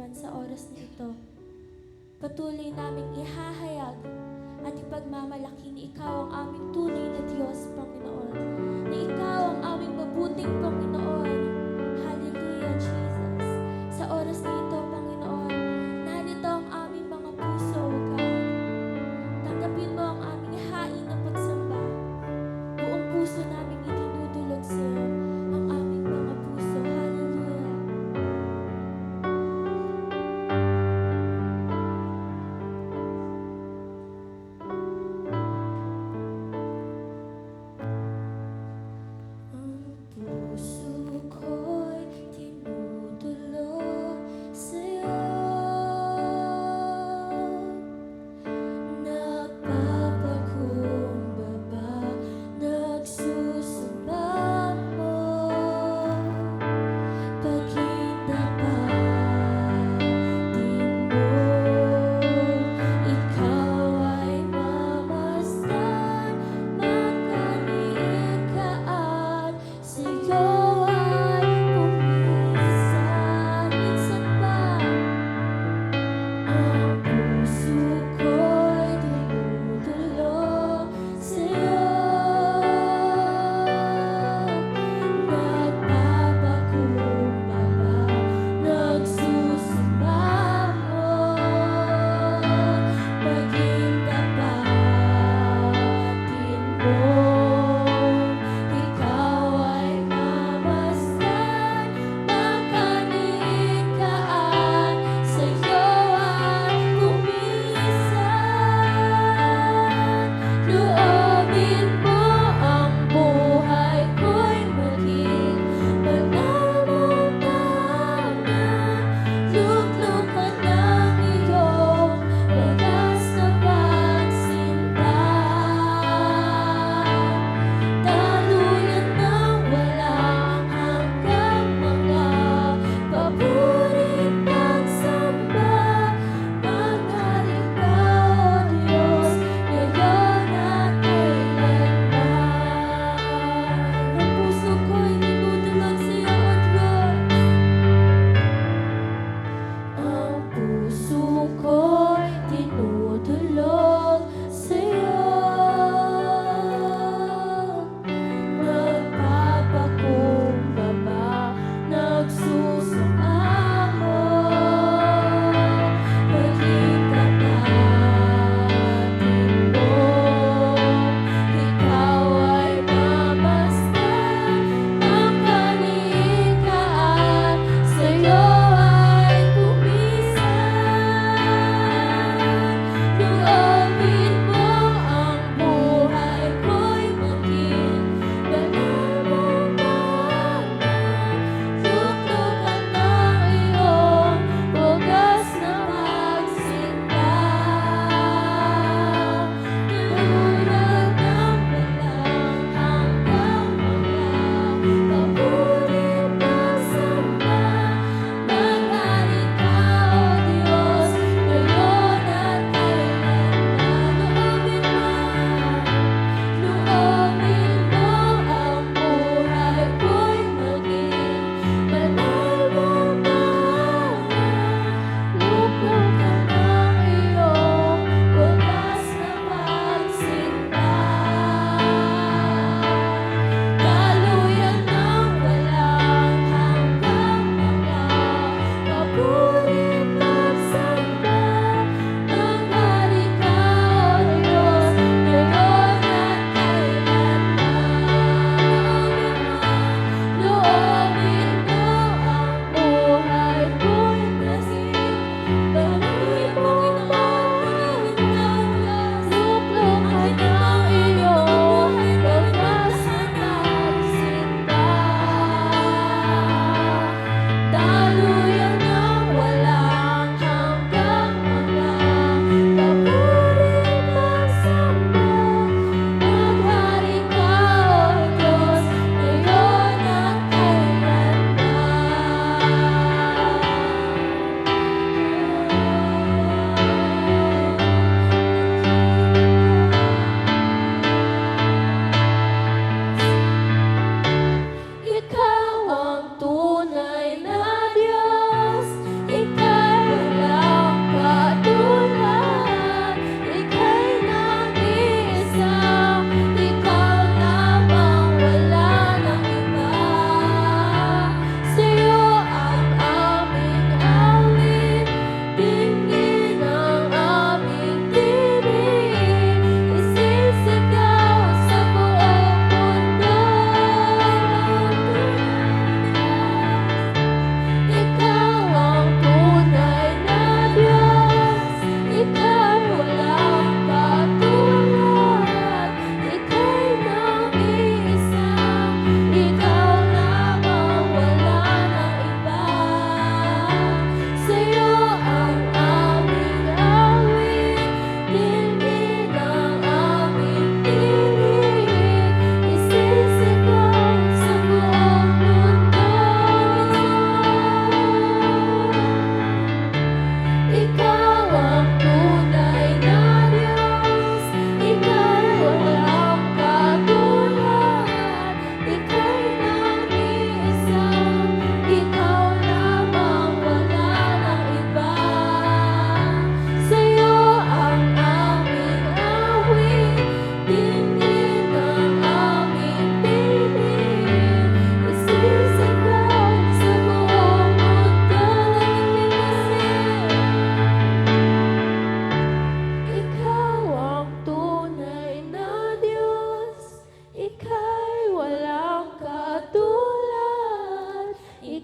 man sa oras na ito. Patuloy naming ihahayag at ipagmamalaki na Ikaw ang aming tunay na Diyos, Panginoon. Na Ikaw ang aming mabuting Panginoon. Hallelujah, Jesus. Sa oras na ito, Panginoon, narito ang aming mga puso, O God. Tanggapin mo ang aming hain na pagsamba. Buong puso namin itinudulog sa iyo ang aming mga puso. Hallelujah. Ang puso ko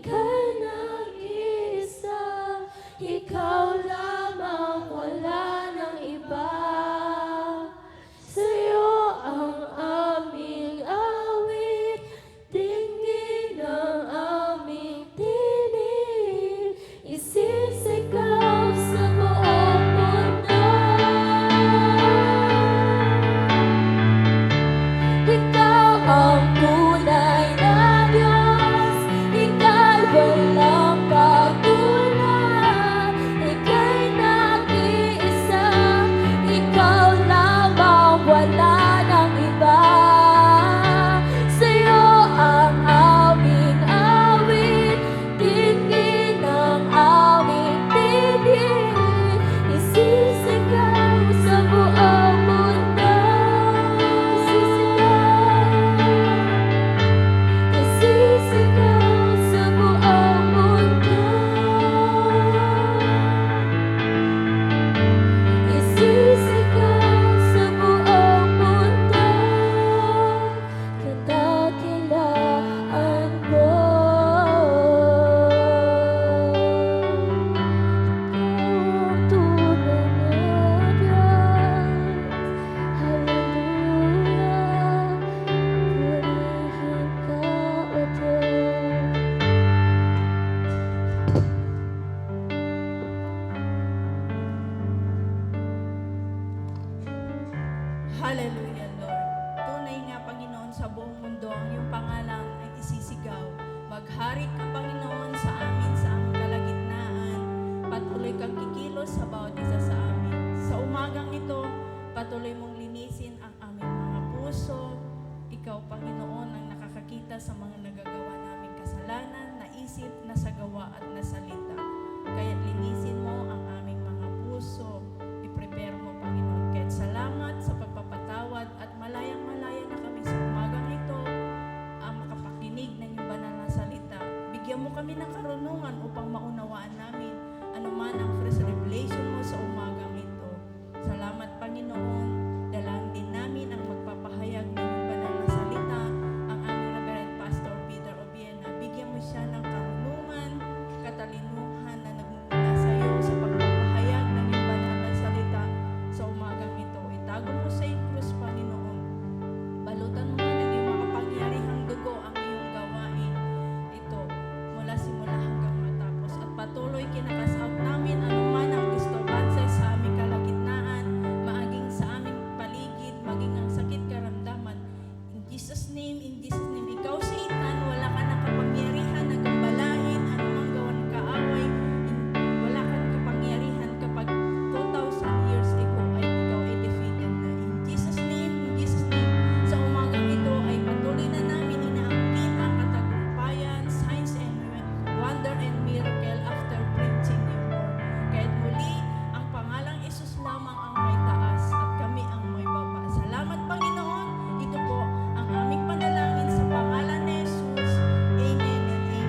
ika'y nag-iisa, ikaw lamang, wala nang iba. Sa'yo ang aming awit, tingin ang aming tinig, isisigaw sa buong mundo. Ikaw ang tunay na Diyos, ika'y walang katulad, ika'y nag-iisa, ikaw lamang, wala nang iba. Sa'yo ang aming awit, tingin ang aming tinig, isisigaw sa buong mundo. Isisigaw sa buong mundo. Isisigaw sa buong mundo. Kadakilaan mo. Ang tunay na Diyos. Hallelujah. Purihin ka, O Diyos. Hallelujah, Lord. Tunay nga, Panginoon, sa buong mundo ang iyong pangalan ay isisigaw. Maghari ka, Panginoon, sa amin, sa aming kalagitnaan. Patuloy kang kikilos sa bawat isa sa amin. Sa umagang ito, patuloy mong linisin ang aming mga puso. Ikaw, Panginoon, ang nakakakita sa mga nagagawa naming kasalanan, na isip, na sa gawa at na salita. Kaya't linisin mo ang aming mga puso. I-prepare mo, Panginoon. Kaya't salamat sa pagpapatawad at malayang-malaya na kami sa umagang ito ang makapakinig ng iyong banal na salita. Bigyan mo kami ng karunungan upang maunawaan namin anuman ang fresh revelation mo sa umagang ito. Salamat, Panginoon. Dalangin din namin ang magpapahayag ng iyong banal na salita, ang aming Reverend Pastor Peter Obiena. Bigyan mo siya ng karunungan, katalinuhan na nagmumula sa iyo sa pagpapahayag ng iyong banal na salita sa umagang ito. Itago mo sa iyong krus, Panginoon. Balutan mo nga ng iyong makapangyarihang dugo ang iyong gawain ito mula simula hanggang matapos. At patuloy kinakasaot namin anuman ang disturbances sa aming kalagitnaan, maaging sa aming paligid, maging ang sakit karamdaman. In Jesus' name, ikaw, Satan, wala ka ng kapangyarihan na gambalain anumang gawan kaaway. Wala ka ng kapangyarihan kapag 2,000 years ago ay ikaw ay defeated na. In Jesus' name, sa umagang ito ay patuloy na namin inaangkin ang katagumpayan, signs and wonder and miracle after preaching your word. Kaya't muli, ang pangalang Isus lamang ang may taas at kami ang may baba. Salamat, Panginoon. Ito po ang aming panalangin sa pangalan ni Jesus. Amen and amen.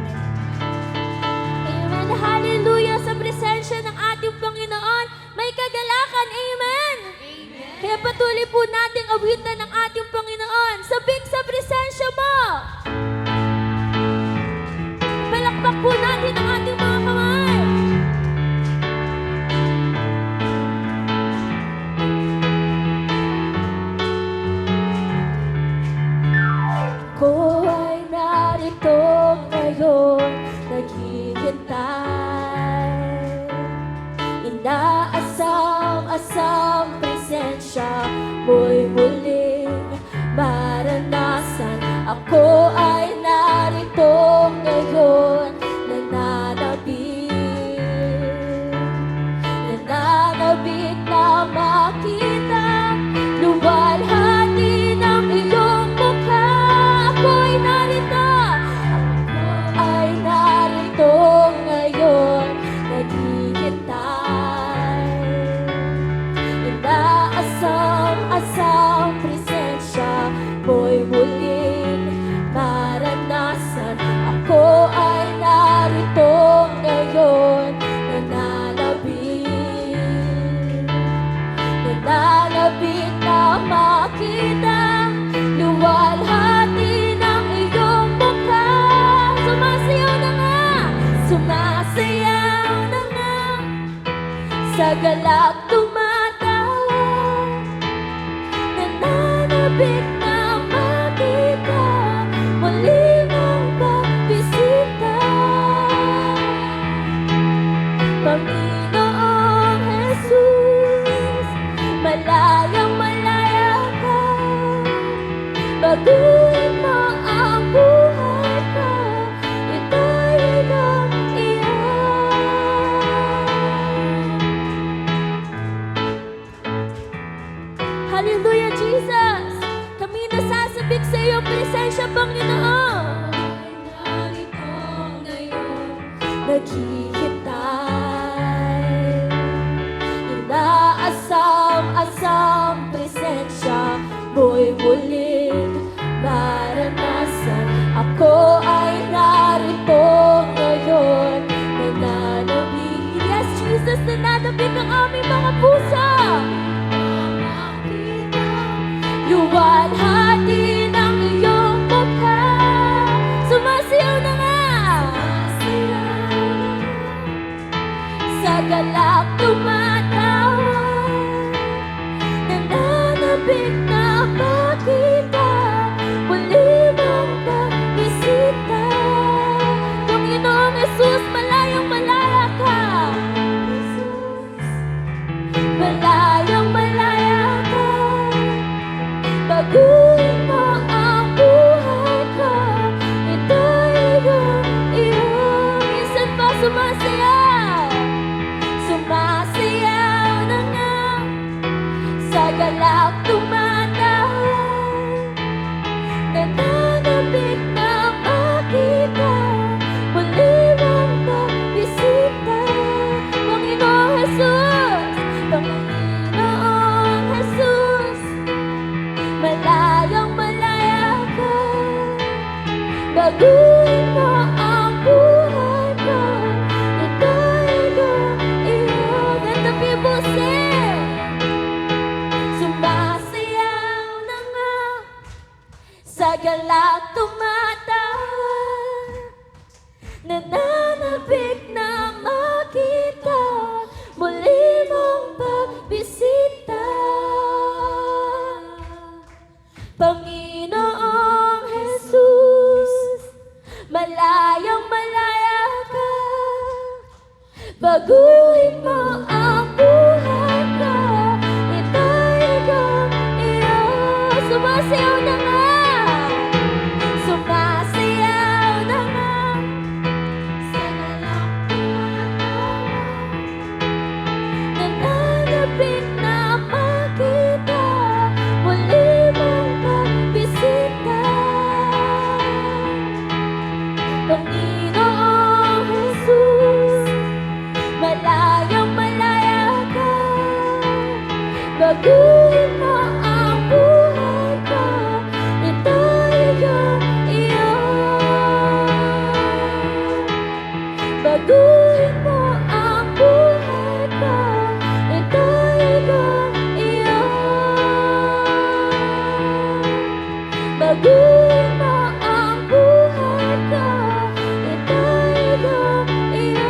Amen. Hallelujah. Sa presensya ng ating Panginoon, may kagalakan. Amen. Kaya patuloy po nating awitan ng ating Panginoon. Sabik sa presensya mo. Palakpak po natin ang ating mga kamay. Ko ay narito ngayon, naghihintay. Inaasam-asam presensya mo'y muling maranasan. Ako ay narito ngayon, nananabik na makita, luwalhati ng iyong mukha. Ako'y narito ngayon, naghihintay. Inaasam-asam presensya mo'y muling maranasan. sa galak tumatawa, nananabik na makita, muli mong pagbisita. Panginoong Jesus, malayang malaya ka, baguhin mo ang buhay ko, ito'y iyong Hallelujah, Jesus! Kami nasasabik sa iyong presensya, Panginoon. Narito ngayon, naghihintay. Inaasam-asam presensya mo'y muling maranasan. Ako ay narito ngayon, nananabik. Yes, Jesus, nananabik ang aming mga puso. Luwalhati ng iyong mukha, sumasayaw na nga. Sa galak tumatawa, nananabik na makita, muli mong pagbisita. Panginoong Jesus, malayang malaya ka. Malayang malaya ka, baguhin mo ang buhay ko, ito'y iyong minsan pa sumasayaw. Sumasayaw na nga, sa galak tumatawa, nananabik na makita, muli mong pagbisita. Panginoong Jesus, Panginoong Jesus, malayang malaya ka, baguhin mo ang buhay ko, ito'y iyong. Let the people sing. Sumasayaw na nga, sa galak tumatawa, nananabik na makita, muli mong pagbisita. Panginoong Jesus, malayang malaya ka, baguhin mo ang buhay ko, ito'y iyong. Sumasayaw na nga, sumasayaw na nga, sa galak tumatawa, nananabik na makita, muli mong pagbisita. Panginoong Jesus, malayang malaya ka, baguhin mo ang buhay ko, ito'y iyong. Baguhin mo ang buhay ko, ito'y iyong. Baguhin mo ang buhay ko, ito'y iyong.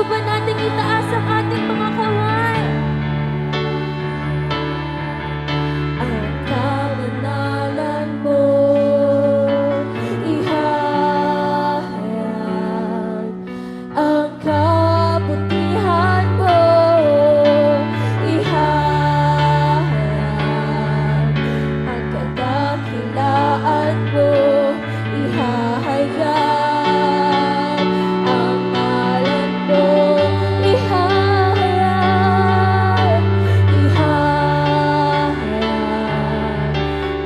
po ba natin itaas ang ating mga kamay? Ang kabanalan mo, ihahayag. Ang kabutihan mo, ihahayag. Ang kadakilaan mo, ihahayag. Ang ngalan mo, ihahayag. Ihahayag.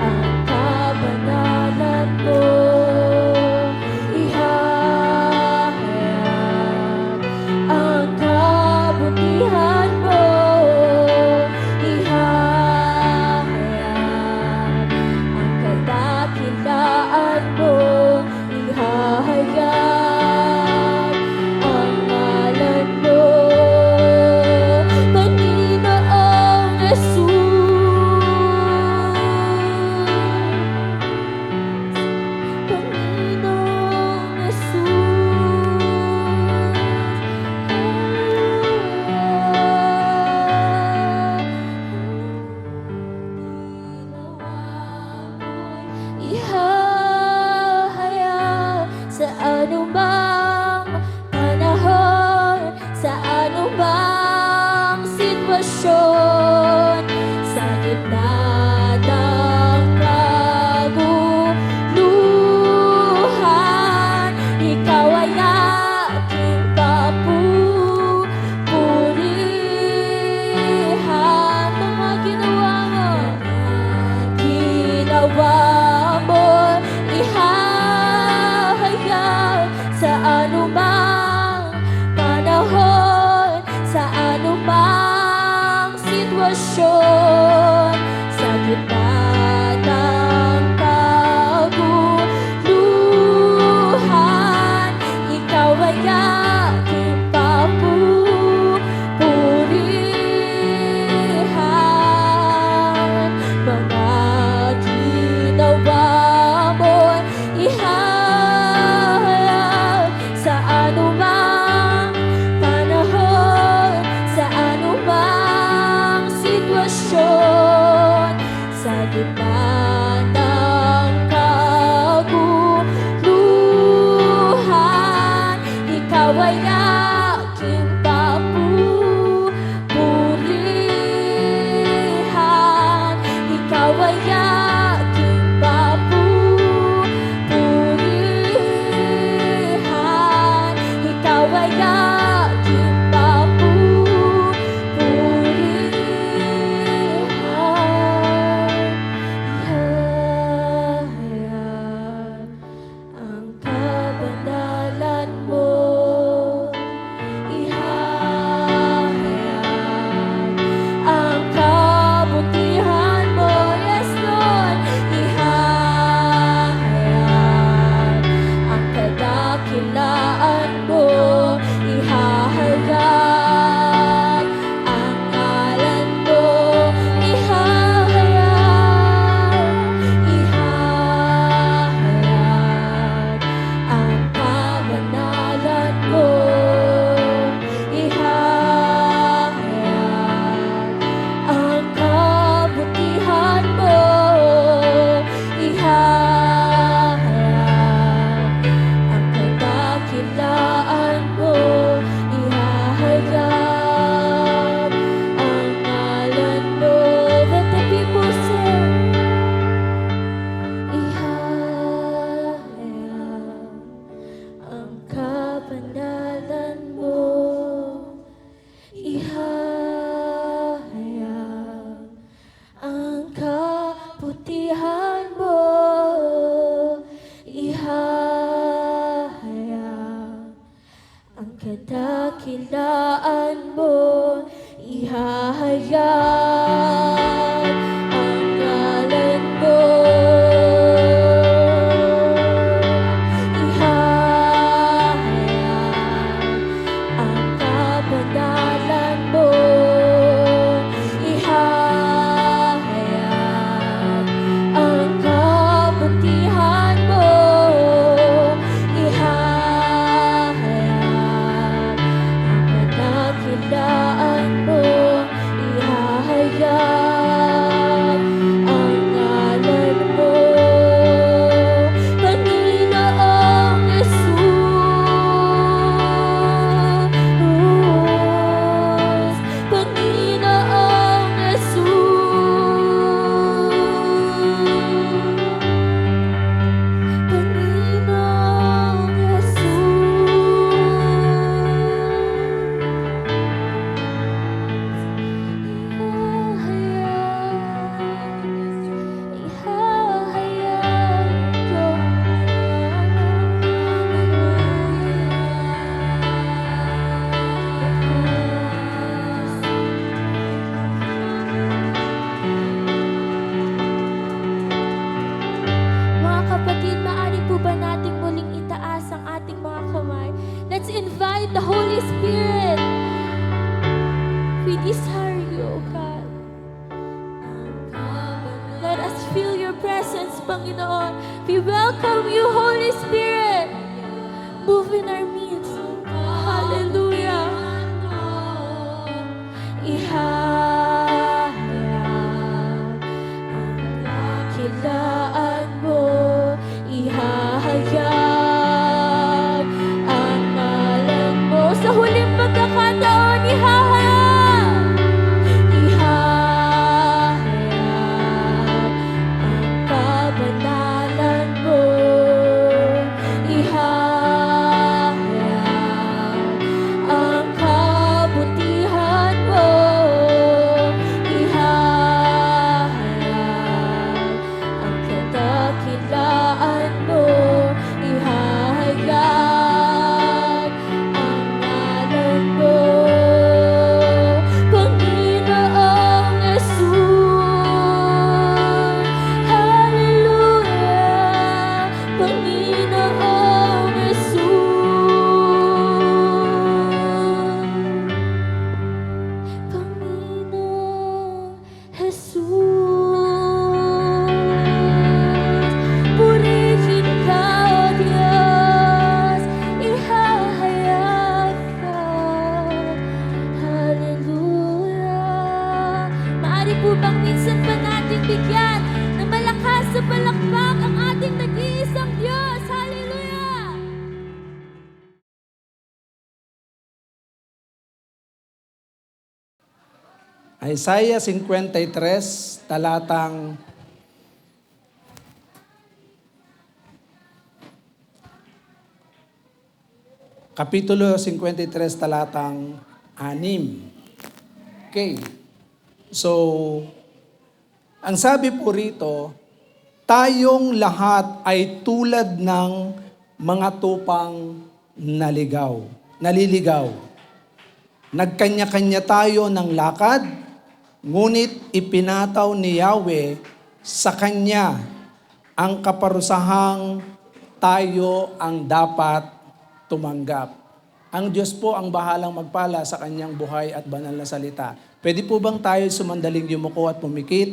Ang kabanalan mo, ihahayag. Ang kabutihan mo, ihahayag. Ang kadakilaan mo, ihahayag. Ang ngalan mo, Panginoong Jesus. Panginoong Jesus. Ihahayag sa anumang panahon, sa anumang sitwasyon, sa gitna ng kaguluhan, ikaw ay aking papupurihan. Mga ginawa mo, ihahayag sa anumang panahon, sa anumang sitwasyon, sa gitna ng kaguluhan, ikaw ay aking papupurihan. Mga ginawa mo, ihahayag sa anumang panahon, sa anumang sitwasyon, sa gitna ng kaguluhan, ikaw ay aking papupurihan. Ikaw ay aking papupurihan. Ikaw ay aking papupurihan. Ihahayag ang kabanalan mo, ihahayag ang kabutihan mo, yes Lord, ihahayag ang kadakilaan mo, ihahayag ang ngalan mo, ihahayag, ihahayag ang kabanalan mo, ihahayag ang kabutihan mo, ihahayag ang kadakilaan mo, ihahayag ang ngalan mo. Let the people sing. Ihahayag ang kabanalan mo, ihahayag ang kabutihan mo, ihahayag ang kadakilaan mo, ihahayag ang ngalan mo, ihahayag ang kabanalan mo, ihahayag ang kabutihan mo, ihahayag ang Spirit. We desire you, O God. Let us feel your presence, Panginoon. We welcome you, Holy Spirit. Move in our midst. Hallelujah. Ihayag ang dakilaan mo. Ihahayag ang ngalan mo. Sa huling pagkakataon, ihahayag. Ihahayag ang kabanalan mo. Ihahayag ang kabutihan mo. Ihahayag ang kadakilaan mo. Ihahayag ang ngalan mo. Panginoong Yesus. Hallelujah. Panginoong Yesus. Panginoong Jesus. Purihin ka, O Diyos. Ihahayag ka. Hallelujah. Maaari po bang minsan pa natin bigyan ng malakas sa palakpak ang ating nag-iisang Diyos? Hallelujah. Isaiah 53, talatang Kapitulo 53, talatang 6. Okay. So, ang sabi po rito, tayong lahat ay tulad ng mga tupang naliligaw. Nagkanya-kanya tayo ng lakad, ngunit ipinataw ni Yahweh sa Kanya ang kaparusahang tayo ang dapat tumanggap. Ang Diyos po ang bahalang magpala sa Kanyang buhay at banal na salita. Pwede po bang tayo sumandaling yumuko at pumikit?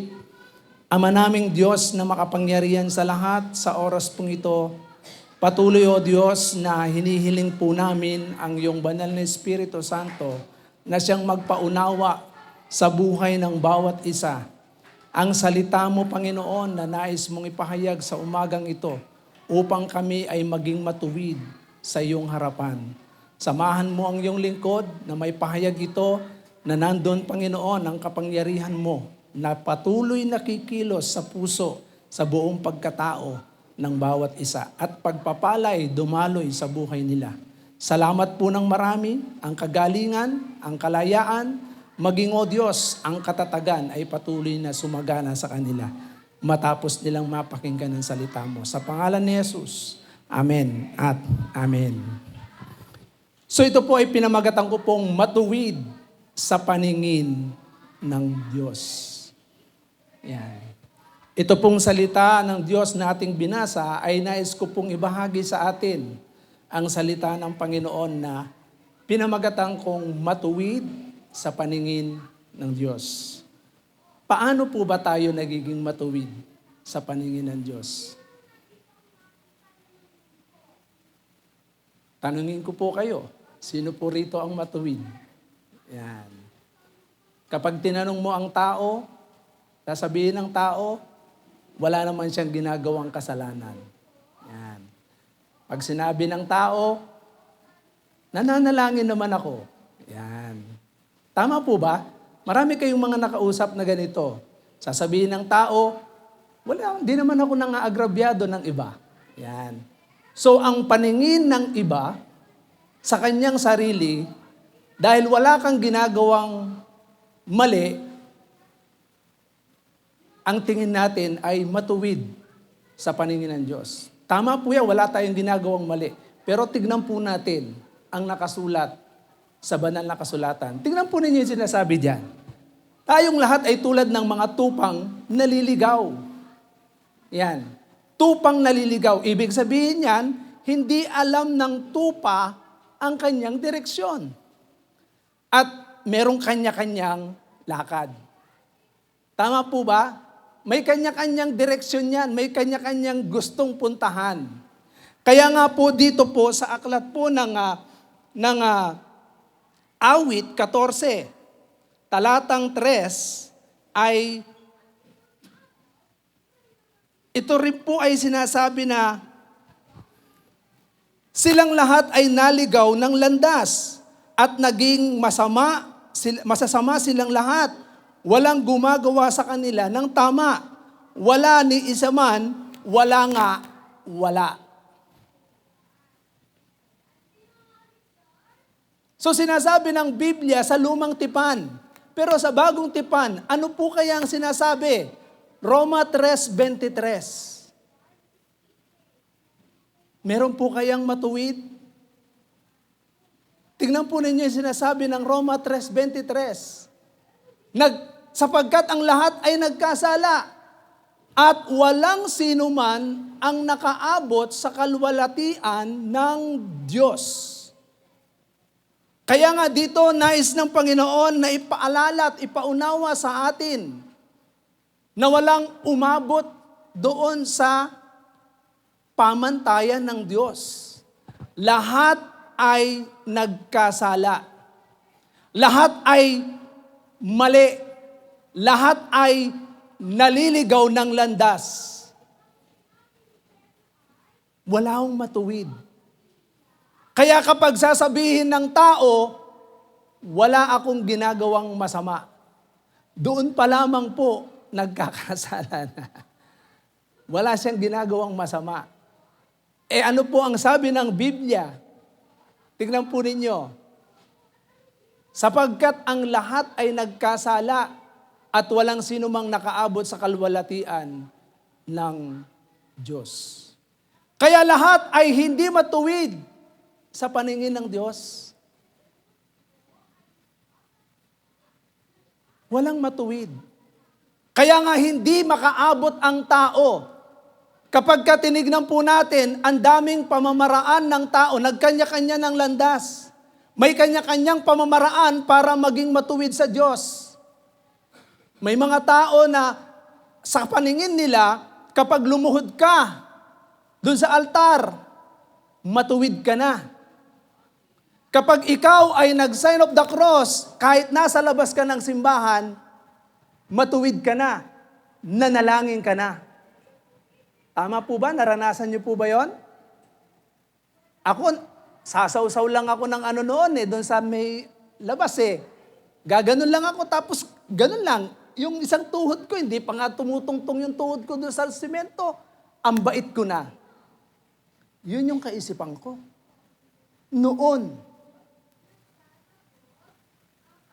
Ama naming Diyos na makapangyarihan sa lahat, sa oras pong ito, patuloy o Diyos na hinihiling po namin ang iyong banal na Espiritu Santo na siyang magpaunawa sa buhay ng bawat isa. Ang salita mo, Panginoon, na nais mong ipahayag sa umagang ito upang kami ay maging matuwid sa iyong harapan. Samahan mo ang iyong lingkod na may pahayag ito na nandun, Panginoon, ang kapangyarihan mo na patuloy nakikilos sa puso, sa buong pagkatao ng bawat isa at pagpapalay dumaloy sa buhay nila. Salamat po ng marami, ang kagalingan, ang kalayaan, maging o Diyos, ang katatagan ay patuloy na sumagana sa kanila matapos nilang mapakinggan ang salita mo. Sa pangalan ni Jesus, Amen at Amen. So ito po ay pinamagatan ko pong matuwid sa paningin ng Diyos. Yan. Ito pong salita ng Diyos na ating binasa ay nais ko pong ibahagi sa atin ang salita ng Panginoon na pinamagatan kong matuwid sa paningin ng Diyos. Paano po ba tayo nagiging matuwid sa paningin ng Diyos? Tanungin ko po kayo, sino po rito ang matuwid? Yan. Kapag tinanong mo ang tao, sasabihin ng tao, wala naman siyang ginagawang kasalanan. Yan. Pag sinabi ng tao, nananalangin naman ako. Yan. Tama po ba? Marami kayong mga nakausap na ganito. Sasabihin ng tao, hindi naman ako nang-aagrabyado ng iba. Yan. So, ang paningin ng iba sa kanyang sarili, dahil wala kang ginagawang mali, ang tingin natin ay matuwid sa paningin ng Diyos. Tama po yan, wala tayong ginagawang mali. Pero tignan po natin ang nakasulat sa banal na kasulatan. Tignan po ninyo yung sinasabi diyan. Tayong lahat ay tulad ng mga tupang naliligaw. Yan. Tupang naliligaw. Ibig sabihin yan, hindi alam ng tupa ang kanyang direksyon. At merong kanya-kanyang lakad. Tama po ba? May kanya-kanyang direksyon yan. May kanya-kanyang gustong puntahan. Kaya nga po dito po sa aklat po ng Awit 14, talatang 3 ay ito rin po ay sinasabi na silang lahat ay naligaw ng landas at naging masasama silang lahat. Walang gumagawa sa kanila ng tama. Wala ni isa man, wala nga, wala. So sinasabi ng Biblia sa lumang tipan. Pero sa bagong tipan, ano po kaya ang sinasabi? Roma 3:23. Meron po kayang matuwid? Tingnan po ninyo yung sinasabi ng Roma 3:23. Sapagkat ang lahat ay nagkasala at walang sino man ang nakaabot sa kaluwalhatian ng Diyos. Kaya nga dito, nais ng Panginoon na ipaalala at ipaunawa sa atin na walang umabot doon sa pamantayan ng Diyos. Lahat ay nagkasala. Lahat ay mali. Lahat ay naliligaw ng landas. Wala akong matuwid. Kaya kapag sasabihin ng tao, wala akong ginagawang masama, doon pa lamang po nagkakasala na. Wala siyang ginagawang masama. Ano po ang sabi ng Biblia? Tignan po ninyo. Sapagkat ang lahat ay nagkasala at walang sino mang nakaabot sa kaluwalhatian ng Diyos. Kaya lahat ay hindi matuwid sa paningin ng Diyos. Walang matuwid. Kaya nga hindi makaabot ang tao. Kapag tinignan po natin, ang daming pamamaraan ng tao, nagkanya-kanya ng landas. May kanya-kanyang pamamaraan para maging matuwid sa Diyos. May mga tao na sa paningin nila, kapag lumuhod ka dun sa altar, matuwid ka na. Kapag ikaw ay nag-sign of the cross, kahit nasa labas ka ng simbahan, matuwid ka na, nanalangin ka na. Tama po ba? Naranasan niyo po ba yon? Ako, sasaw-saw lang ako ng noon doon sa may labas Gaganon lang ako, tapos ganon lang. Yung isang tuhod ko, hindi pa nga tumutungtong yung tuhod ko doon sa simento. Ang bait ko na. Yun yung kaisipan ko. Noon.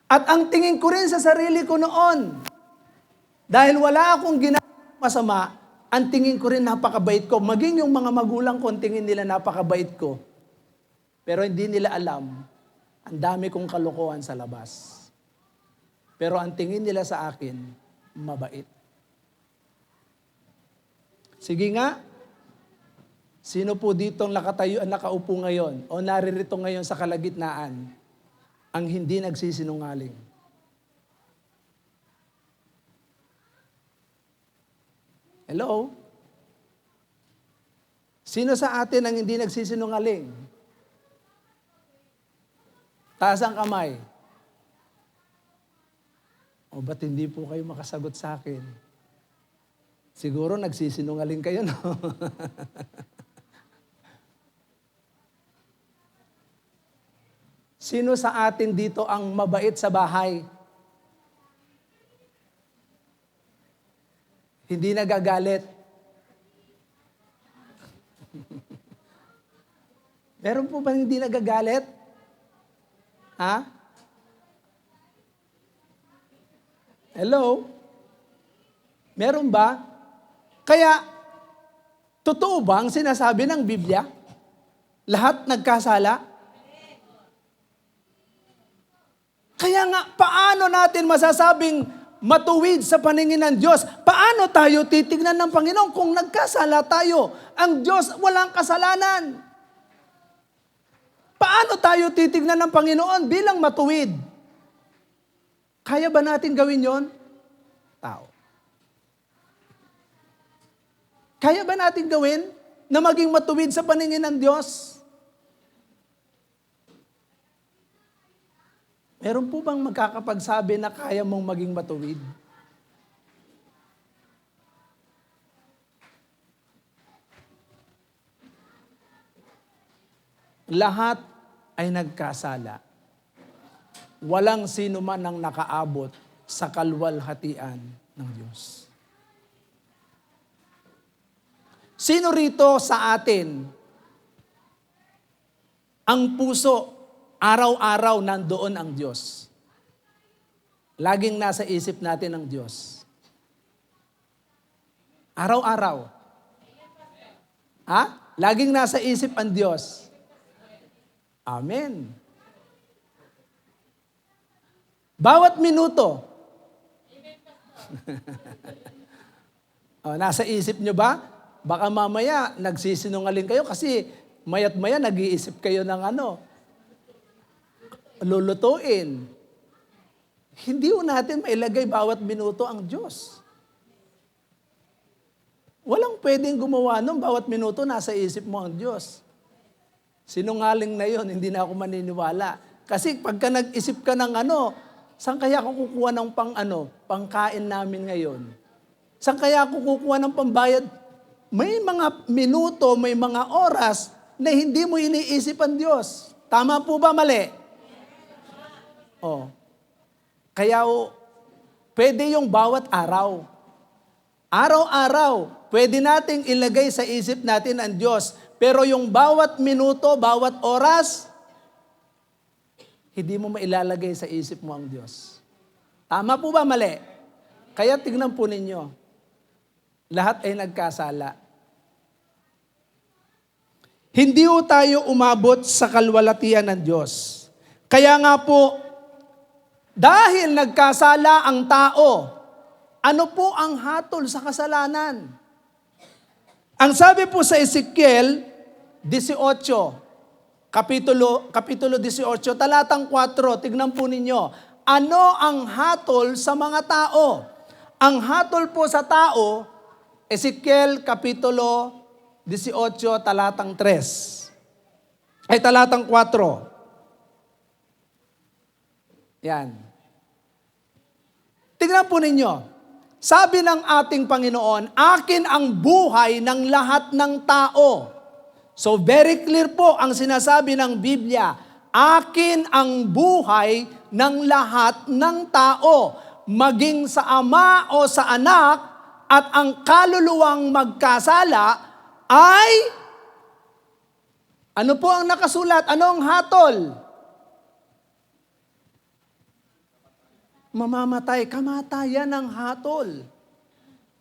At ang tingin ko rin sa sarili ko noon, dahil wala akong ginagawa masama, ang tingin ko rin napakabait ko. Maging yung mga magulang ko, ang tingin nila napakabait ko. Pero hindi nila alam, ang dami kong kalokohan sa labas. Pero ang tingin nila sa akin, mabait. Sige nga, sino po dito nakaupo ngayon o naririto ngayon sa kalagitnaan ang hindi nagsisinungaling? Hello? Sino sa atin ang hindi nagsisinungaling? Taas ang kamay. O ba't hindi po kayo makasagot sa akin? Siguro nagsisinungaling kayo, no? Sino sa atin dito ang mabait sa bahay? Hindi nagagalit. Meron po ba hindi nagagalit? Ha? Hello? Meron ba? Kaya, totoo ba ang sinasabi ng Biblia? Lahat nagkasala? Kaya nga, paano natin masasabing matuwid sa paningin ng Diyos? Paano tayo titignan ng Panginoon kung nagkasala tayo? Ang Diyos walang kasalanan. Paano tayo titignan ng Panginoon bilang matuwid? Kaya ba natin gawin yon? Tao. Kaya ba natin gawin na maging matuwid sa paningin ng Diyos? Meron po bang magkakapagsabi na kaya mong maging matuwid? Lahat ay nagkasala. Walang sino man ang nakaabot sa kalwalhatian ng Diyos. Sino rito sa atin ang puso, araw-araw nandoon ang Diyos? Laging nasa isip natin ang Diyos. Araw-araw. Ha? Laging nasa isip ang Diyos. Amen. Bawat minuto. Nasa isip nyo ba? Baka mamaya nagsisinungaling kayo kasi mayat maya nag-iisip kayo ng lulutuin. Hindi ho natin mailagay bawat minuto ang Diyos. Walang pwedeng gumawa nun, bawat minuto nasa isip mo ang Diyos. Sinungaling na yon, hindi na ako maniniwala. Kasi pagka nag-isip ka ng saan kaya ako kukuha ng pangkain namin ngayon? Saan kaya ako kukuha ng pambayad? May mga minuto, may mga oras na hindi mo iniisip ang Diyos. Tama po ba, mali? Kaya pwede yung bawat araw. Araw-araw, pwede nating ilagay sa isip natin ang Diyos. Pero yung bawat minuto, bawat oras, hindi mo mailalagay sa isip mo ang Diyos. Tama po ba, mali? Kaya tignan po ninyo, lahat ay nagkasala. Hindi po tayo umabot sa kalwalatian ng Diyos. Kaya nga po, dahil nagkasala ang tao, ano po ang hatol sa kasalanan? Ang sabi po sa Ezekiel 18, kapitulo 18, talatang 4, tignan po ninyo, ano ang hatol sa mga tao? Ang hatol po sa tao, Ezekiel kapitulo 18, talatang 3. Talatang 4. Yan. Tignan po ninyo. Sabi ng ating Panginoon, akin ang buhay ng lahat ng tao. So very clear po ang sinasabi ng Biblia, akin ang buhay ng lahat ng tao, maging sa ama o sa anak, at ang kaluluwang magkasala ay, ano po ang nakasulat? Anong hatol? Mamamatay, kamatayan ang hatol.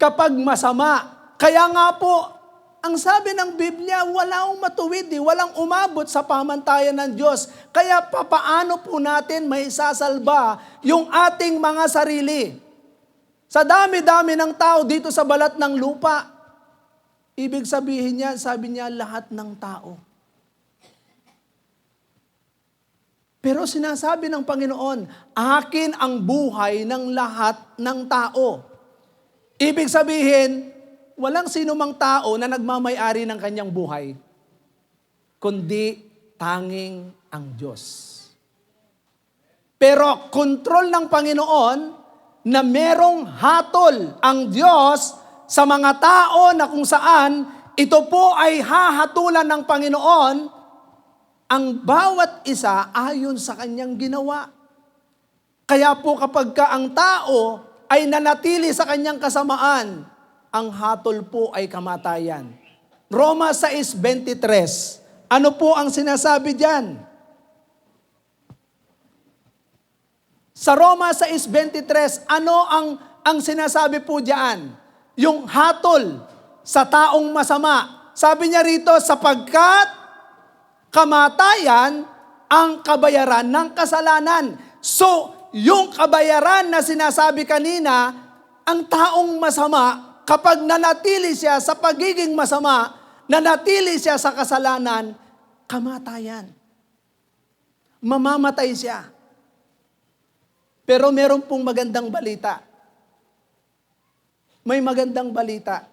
Kapag masama. Kaya nga po, ang sabi ng Biblia, walang matuwid, walang umabot sa pamantayan ng Diyos. Kaya papaano po natin may sasalba yung ating mga sarili? Sa dami-dami ng tao dito sa balat ng lupa, ibig sabihin niya, sabi niya, lahat ng tao. Pero sinasabi ng Panginoon, akin ang buhay ng lahat ng tao. Ibig sabihin, walang sino mang tao na nagmamay-ari ng kanyang buhay, kundi tanging ang Diyos. Pero kontrol ng Panginoon na merong hatol ang Diyos sa mga tao na kung saan ito po ay hahatulan ng Panginoon ang bawat isa ayon sa kanyang ginawa. Kaya po kapag ang tao ay nanatili sa kanyang kasamaan, ang hatol po ay kamatayan. Roma 6:23. Ano po ang sinasabi diyan? Sa Roma 6:23, ano ang sinasabi po diyan? Yung hatol sa taong masama. Sabi niya rito, sapagkat kamatayan ang kabayaran ng kasalanan. So, yung kabayaran na sinasabi kanina, ang taong masama, kapag nanatili siya sa pagiging masama, nanatili siya sa kasalanan, kamatayan. Mamamatay siya. Pero meron pong magandang balita. May magandang balita.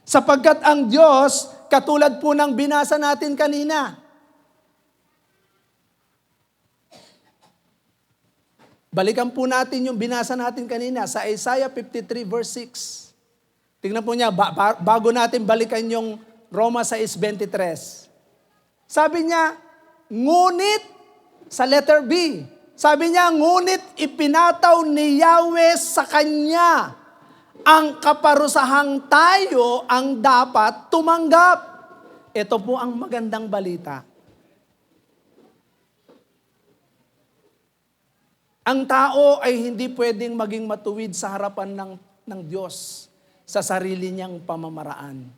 Sapagkat ang Diyos, katulad po ng binasa natin kanina, balikan po natin yung binasa natin kanina sa Isaiah 53 verse 6. Tingnan po niya, bago natin balikan yung Roma 6:23. Sabi niya, ngunit, sa letter B, sabi niya, ngunit ipinataw ni Yahweh sa kanya ang kaparusahang tayo ang dapat tumanggap. Ito po ang magandang balita. Ang tao ay hindi pwedeng maging matuwid sa harapan ng Diyos sa sarili niyang pamamaraan.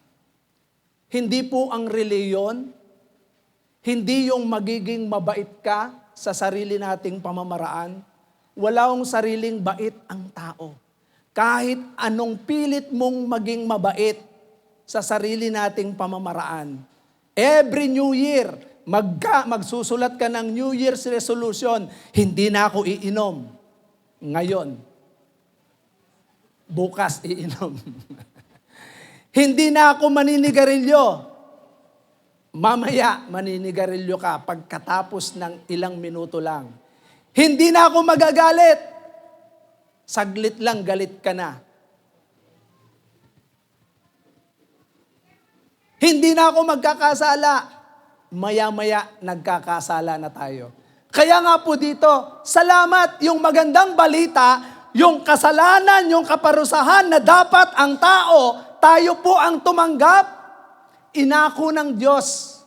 Hindi po ang reliyon, hindi yung magiging mabait ka sa sarili nating pamamaraan. Wala akong sariling bait ang tao. Kahit anong pilit mong maging mabait sa sarili nating pamamaraan. Every New Year, magsusulat ka ng New Year's resolution, hindi na ako iinom. Ngayon, bukas iinom. Hindi na ako maninigarilyo. Mamaya, maninigarilyo ka pagkatapos ng ilang minuto lang. Hindi na ako magagalit. Saglit lang, galit ka na. Hindi na ako magkakasala. Maya-maya, nagkakasala na tayo. Kaya nga po dito, salamat yung magandang balita, yung kasalanan, yung kaparusahan na dapat ang tao, tayo po ang tumanggap, inako ng Diyos.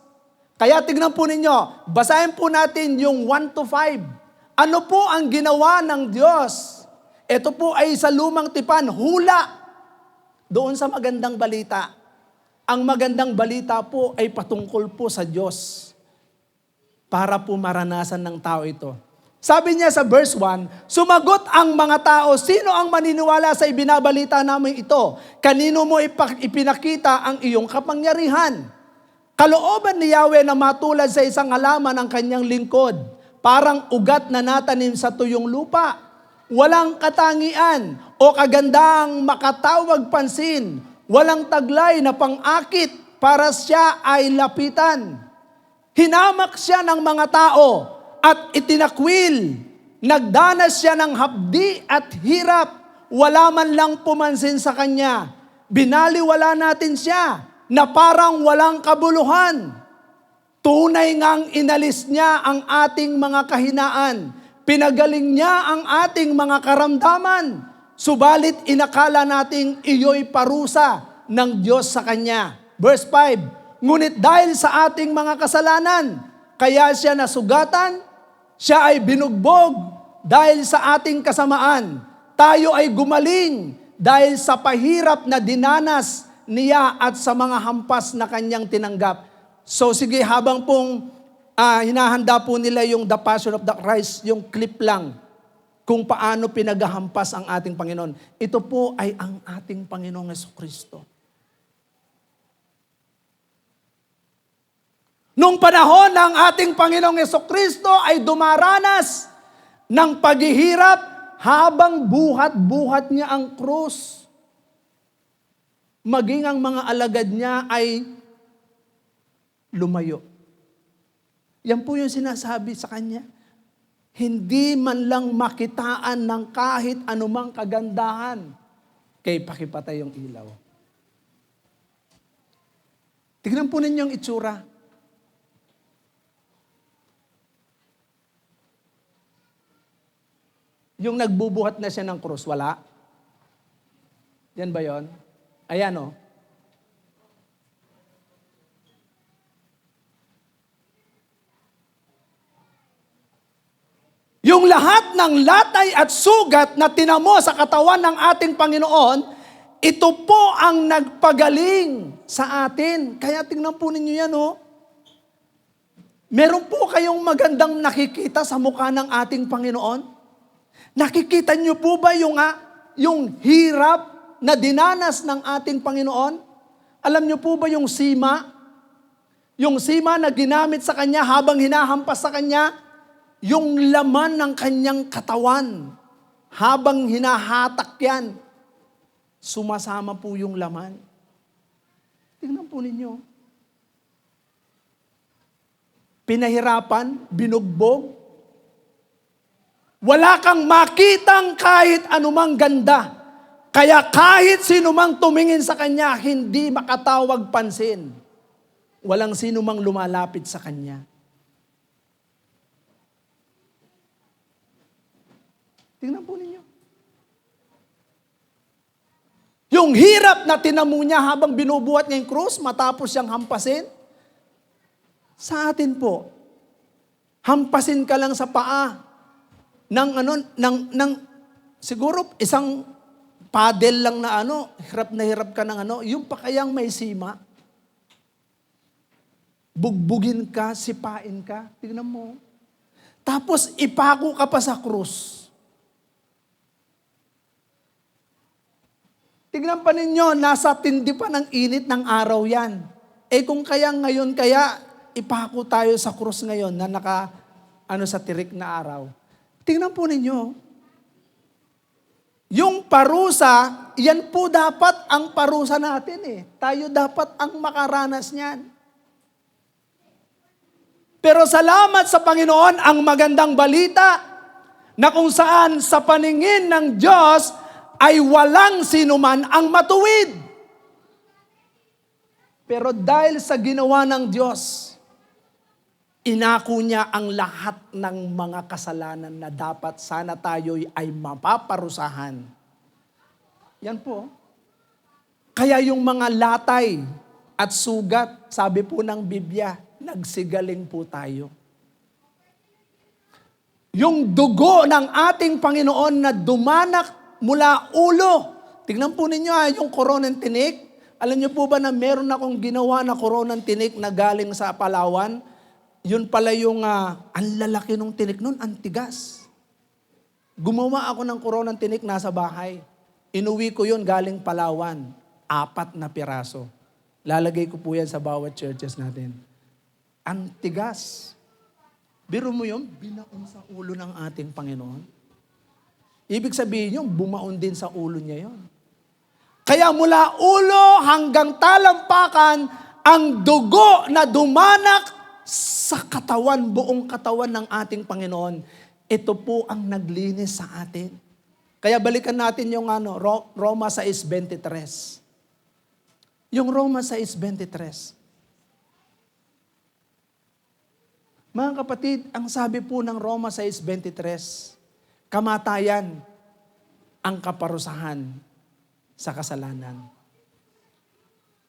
Kaya tignan po ninyo, basahin po natin yung 1-5. Ano po ang ginawa ng Diyos? Ito po ay sa lumang tipan, hula. Doon sa magandang balita. Ang magandang balita po ay patungkol po sa Diyos. Para po maranasan ng tao ito. Sabi niya sa verse 1, sumagot ang mga tao, sino ang maniniwala sa ibinabalita namin ito? Kanino mo ipinakita ang iyong kapangyarihan? Kalooban ni Yahweh na matulad sa isang halaman ang kanyang lingkod, parang ugat na natanim sa tuyong lupa. Walang katangian o kagandang makatawag pansin, walang taglay na pang-akit para siya ay lapitan. Hinamak siya ng mga tao at itinakwil. Nagdanas siya ng hapdi at hirap. Wala man lang pumansin sa kanya. Binaliwala natin siya na parang walang kabuluhan. Tunay ngang inalis niya ang ating mga kahinaan. Pinagaling niya ang ating mga karamdaman. Subalit inakala nating iyo'y parusa ng Diyos sa kanya. Verse 5, ngunit dahil sa ating mga kasalanan, kaya siya nasugatan, siya ay binugbog dahil sa ating kasamaan. Tayo ay gumaling dahil sa pahirap na dinanas niya at sa mga hampas na kanyang tinanggap. So sige, habang pong hinahanda po nila yung The Passion of the Christ, yung clip lang, kung paano pinaghahampas ang ating Panginoon. Ito po ay ang ating Panginoong Jesucristo. Nung panahon ng ating Panginoong Jesucristo ay dumaranas ng paghihirap habang buhat-buhat niya ang krus. Maging ang mga alagad niya ay lumayo. Yan po yung sinasabi sa kanya. Hindi man lang makitaan ng kahit anumang kagandahan, kay pakipatay yung ilaw. Tignan po ninyo yung itsura. Yung nagbubuhat na siya ng krus, wala? Yan ba yon? Ayan o. Yung lahat ng latay at sugat na tinamo sa katawan ng ating Panginoon, ito po ang nagpagaling sa atin. Kaya tingnan po ninyo yan, oh. Meron po kayong magandang nakikita sa mukha ng ating Panginoon? Nakikita niyo po ba yung hirap na dinanas ng ating Panginoon? Alam niyo po ba yung sima? Yung sima na ginamit sa Kanya habang hinahampas sa Kanya, yung laman ng Kanyang katawan, habang hinahatak yan, sumasama po yung laman. Tingnan po ninyo. Pinahirapan, binugbog. Wala kang makitang kahit anumang ganda. Kaya kahit sino mang tumingin sa kanya, hindi makatawag pansin. Walang sino mang lumalapit sa kanya. Tingnan po ninyo. Yung hirap na tinamo niya habang binubuhat niya yung krus, matapos siyang hampasin, sa atin po, hampasin ka lang sa paa ng siguro isang paddle lang na hirap ka ng yung pa kayang may sima. Bugbugin ka, sipain ka, tignan mo. Tapos ipako ka pa sa krus. Tignan pa ninyo, nasa tindi pa ng init ng araw yan. Kung kaya ngayon, ipako tayo sa krus ngayon na sa tirik na araw. Tingnan po ninyo. Yung parusa, yan po dapat ang parusa natin . Tayo dapat ang makaranas niyan. Pero salamat sa Panginoon, ang magandang balita na kung saan sa paningin ng Diyos ay walang sinuman ang matuwid. Pero dahil sa ginawa ng Diyos, inako niya ang lahat ng mga kasalanan na dapat sana tayo ay mapaparusahan. Yan po. Kaya yung mga latay at sugat, sabi po ng Biblia, nagsigaling po tayo. Yung dugo ng ating Panginoon na dumanak mula ulo. Tignan po ninyo yung koronang tinik. Alam niyo po ba na meron akong ginawa na koronang tinik na galing sa Palawan? Yun pala yung, ang lalaki nung tinik nun, ang tigas. Gumawa ako ng koronang tinik nasa bahay. Inuwi ko yun galing Palawan. 4 na piraso. Lalagay ko po yan sa bawat churches natin. Ang tigas. Biro mo yun, binaon sa ulo ng ating Panginoon. Ibig sabihin yung bumaon din sa ulo niya yon. Kaya mula ulo hanggang talampakan, ang dugo na dumanak sa katawan, buong katawan ng ating Panginoon, ito po ang naglinis sa atin. Kaya balikan natin yung Roma 6:23. Yung Roma 6:23. Mga kapatid, ang sabi po ng Roma 6:23, kamatayan ang kaparusahan sa kasalanan.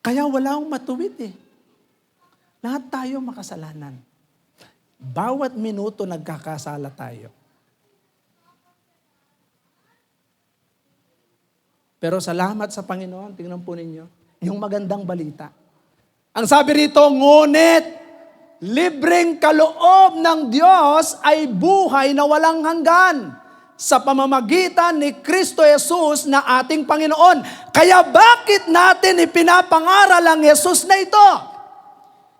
Kaya wala akong matuwid . Lahat tayo makasalanan. Bawat minuto nagkakasala tayo. Pero salamat sa Panginoon, tingnan po ninyo, yung magandang balita. Ang sabi rito, ngunit libreng kaloob ng Diyos ay buhay na walang hanggan sa pamamagitan ni Kristo Jesus na ating Panginoon. Kaya bakit natin ipinapangaral ang Jesus na ito?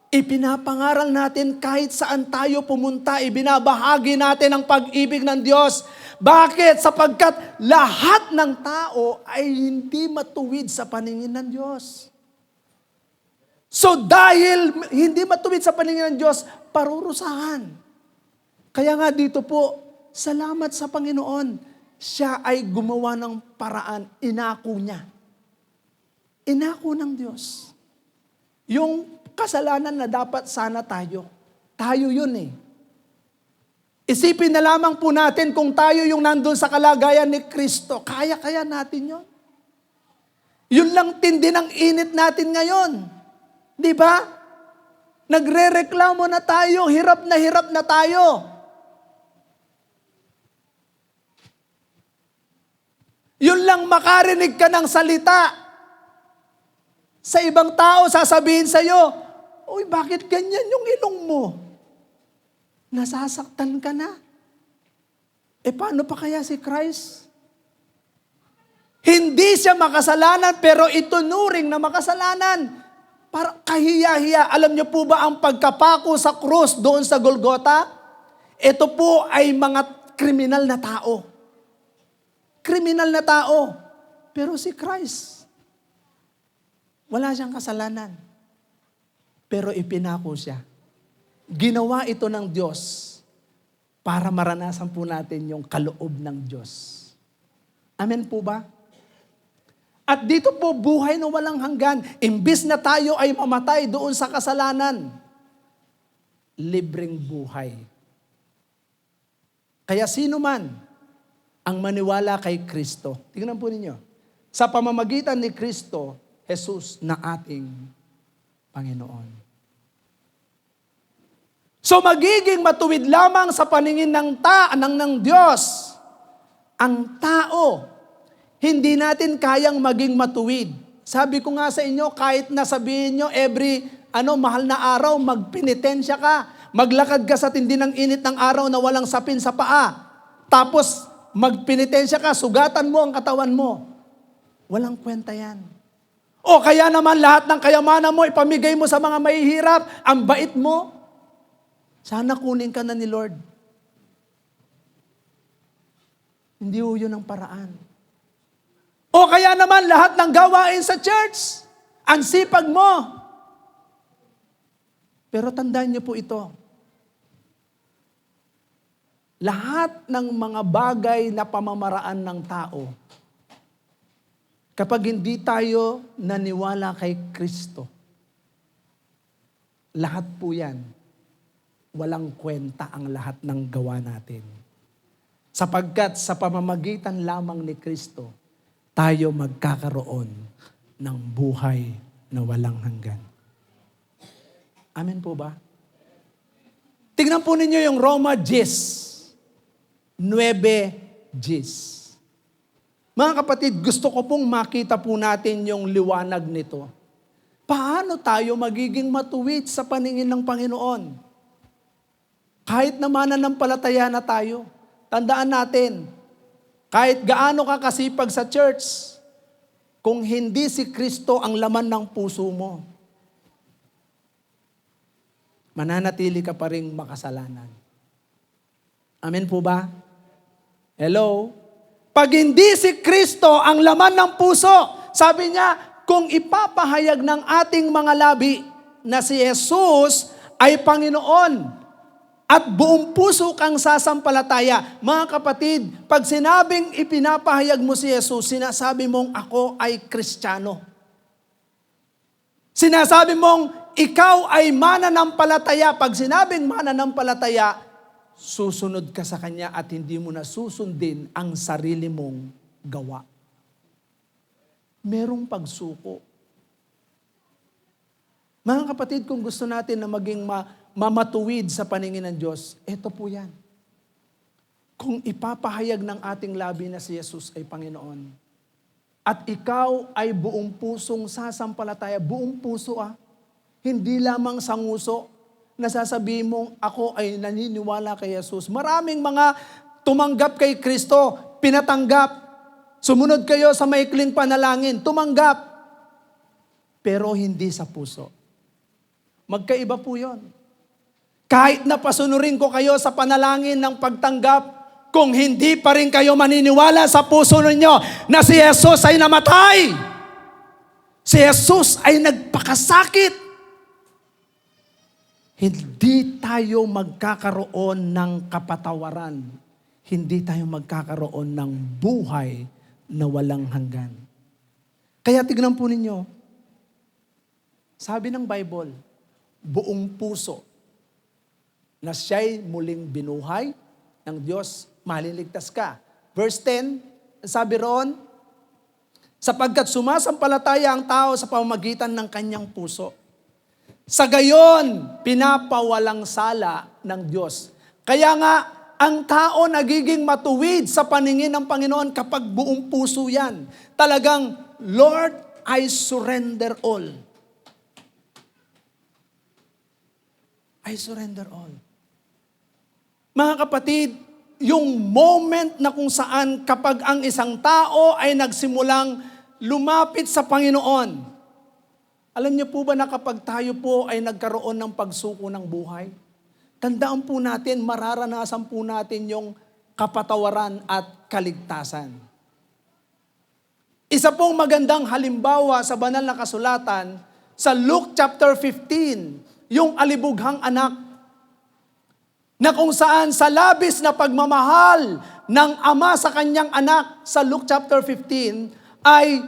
Ipinapangaral natin kahit saan tayo pumunta, ibinabahagi natin ang pag-ibig ng Diyos. Bakit? Sapagkat lahat ng tao ay hindi matuwid sa paningin ng Diyos. So dahil hindi matuwid sa paningin ng Diyos, parurusahan. Kaya nga dito po, salamat sa Panginoon. Siya ay gumawa ng paraan, inako niya. Inako ng Diyos. Yung kasalanan na dapat sana tayo. Tayo yun . Isipin na lamang po natin kung tayo yung nandun sa kalagayan ni Kristo. Kaya natin yun. Yun lang tindi ng init natin ngayon. Di ba? Nagre-reklamo na tayo, hirap na tayo. Yun lang makarinig ka ng salita. Sa ibang tao, sasabihin sa'yo, uy, bakit ganyan yung ilong mo? Nasasaktan ka na. Paano pa kaya si Christ? Hindi siya makasalanan, pero itunuring na makasalanan. Para kahiya-hiya. Alam niyo po ba ang pagkapako sa krus doon sa Golgota? Ito po ay mga kriminal na tao. Kriminal na tao. Pero si Christ, wala siyang kasalanan. Pero ipinako siya. Ginawa ito ng Diyos para maranasan po natin yung kaloob ng Diyos. Amen po ba? At dito po, buhay na walang hanggan. Imbis na tayo ay mamatay doon sa kasalanan, libreng buhay. Kaya sino man ang maniwala kay Kristo, tingnan po ninyo, sa pamamagitan ni Kristo, Jesus na ating Panginoon. So magiging matuwid lamang sa paningin ng Diyos ang tao. Hindi natin kayang maging matuwid. Sabi ko nga sa inyo, kahit na sabihin nyo mahal na araw, magpenitensya ka. Maglakad ka sa tindi ng init ng araw na walang sapin sa paa. Tapos magpenitensya ka, sugatan mo ang katawan mo. Walang kwenta yan. O kaya naman lahat ng kayamanan mo, ipamigay mo sa mga mahihirap, ang bait mo. Sana kunin ka na ni Lord. Hindi ho yun ang paraan. O kaya naman lahat ng gawain sa church, ang sipag mo. Pero tandaan niyo po ito. Lahat ng mga bagay na pamamaraan ng tao, kapag hindi tayo naniwala kay Kristo, lahat po yan, walang kwenta ang lahat ng gawa natin. Sapagkat sa pamamagitan lamang ni Kristo, tayo magkakaroon ng buhay na walang hanggan. Amen po ba? Tingnan po ninyo yung Roma 10, 9. Mga kapatid, gusto ko pong makita po natin yung liwanag nito. Paano tayo magiging matuwid sa paningin ng Panginoon? Kahit na mananampalataya na tayo, tandaan natin, kahit gaano ka kasipag sa church, kung hindi si Kristo ang laman ng puso mo, mananatili ka pa ring makasalanan. Amen po ba? Hello? Pag hindi si Kristo ang laman ng puso, sabi niya, kung ipapahayag ng ating mga labi na si Jesus ay Panginoon, at buong puso kang sasampalataya. Mga kapatid, pag sinabing ipinapahayag mo si Jesus, sinasabi mong ako ay Kristiyano. Sinasabi mong ikaw ay mananampalataya. Pag sinabing mananampalataya, susunod ka sa Kanya at hindi mo na susundin ang sarili mong gawa. Merong pagsuko. Mga kapatid, kung gusto natin na maging mamatuwid sa paningin ng Diyos, ito po yan. Kung ipapahayag ng ating labi na si Jesus ay Panginoon, at ikaw ay buong pusong sasampalataya, buong puso hindi lamang sa nguso, na sasabihin mong ako ay naniniwala kay Jesus. Maraming mga tumanggap kay Kristo, pinatanggap, sumunod kayo sa maikling panalangin, tumanggap, pero hindi sa puso. Magkaiba po yun. Kahit na pasunurin ko kayo sa panalangin ng pagtanggap, kung hindi pa rin kayo maniniwala sa puso ninyo na si Jesus ay namatay, si Jesus ay nagpakasakit, hindi tayo magkakaroon ng kapatawaran. Hindi tayo magkakaroon ng buhay na walang hanggan. Kaya tignan po ninyo, sabi ng Bible, buong puso, na siya'y muling binuhay ng Diyos, maliligtas ka. Verse 10, sabi roon, sapagkat sumasampalataya ang tao sa pamamagitan ng kanyang puso. Sa gayon, pinapawalang sala ng Diyos. Kaya nga, ang tao nagiging matuwid sa paningin ng Panginoon kapag buong puso yan. Talagang, Lord, I surrender all. I surrender all. Mga kapatid, yung moment na kung saan kapag ang isang tao ay nagsimulang lumapit sa Panginoon, alam niyo po ba na kapag tayo po ay nagkaroon ng pagsuko ng buhay, tandaan po natin, mararanasan po natin yung kapatawaran at kaligtasan. Isa pong magandang halimbawa sa banal na kasulatan, sa Luke chapter 15, yung alibughang anak, na kung saan sa labis na pagmamahal ng ama sa kanyang anak, sa Luke chapter 15, ay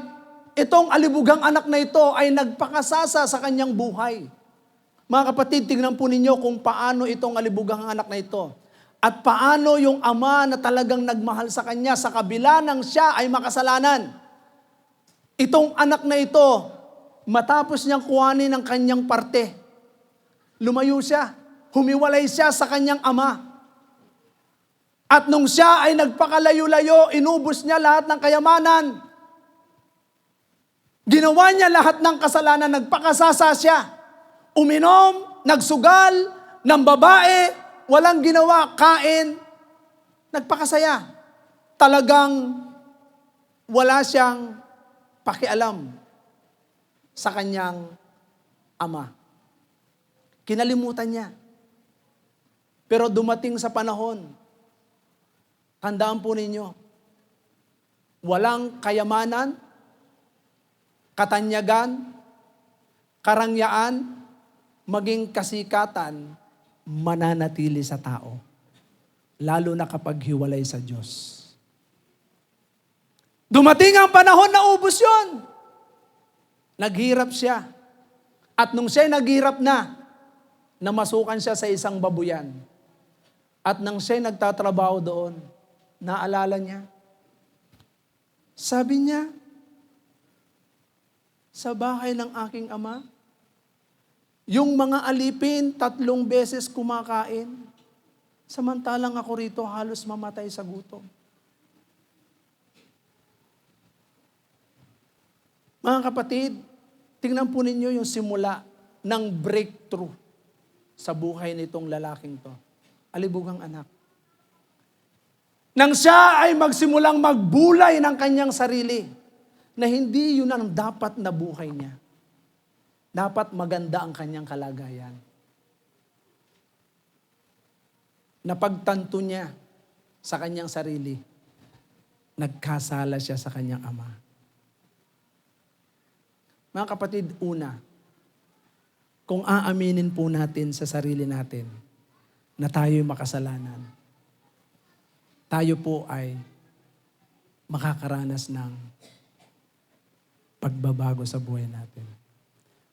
itong alibughang anak na ito ay nagpakasasa sa kanyang buhay. Mga kapatid, tingnan po ninyo kung paano itong alibughang anak na ito. At paano yung ama na talagang nagmahal sa kanya sa kabila ng siya ay makasalanan. Itong anak na ito, matapos niyang kuhanin ang kanyang parte, lumayo siya, humiwalay siya sa kanyang ama. At nung siya ay nagpakalayo-layo, inubos niya lahat ng kayamanan. Ginawa niya lahat ng kasalanan, nagpakasasa siya. Uminom, nagsugal, ng babae, walang ginawa, kain, nagpakasaya. Talagang wala siyang pakialam sa kanyang ama. Kinalimutan niya. Pero dumating sa panahon, tandaan po ninyo, walang kayamanan, katanyagan, karangyaan, maging kasikatan, mananatili sa tao. Lalo na kapag hiwalay sa Diyos. Dumating ang panahon na ubos yun. Naghirap siya. At nung siya'y naghirap na, namasukan siya sa isang babuyan. At nang siya'y nagtatrabaho doon, naalala niya, sabi niya, sa bahay ng aking ama, yung mga alipin 3 beses kumakain, samantalang ako rito halos mamatay sa gutom. Mga kapatid, tingnan po ninyo yung simula ng breakthrough sa buhay nitong lalaking to. Alibughang anak. Nang siya ay magsimulang magbulay ng kanyang sarili, na hindi yun ang dapat na buhay niya. Dapat maganda ang kanyang kalagayan. Napagtanto niya sa kanyang sarili, nagkasala siya sa kanyang ama. Mga kapatid, una, kung aaminin po natin sa sarili natin na tayo'y makasalanan, tayo po ay makakaranas ng pagbabago sa buhay natin.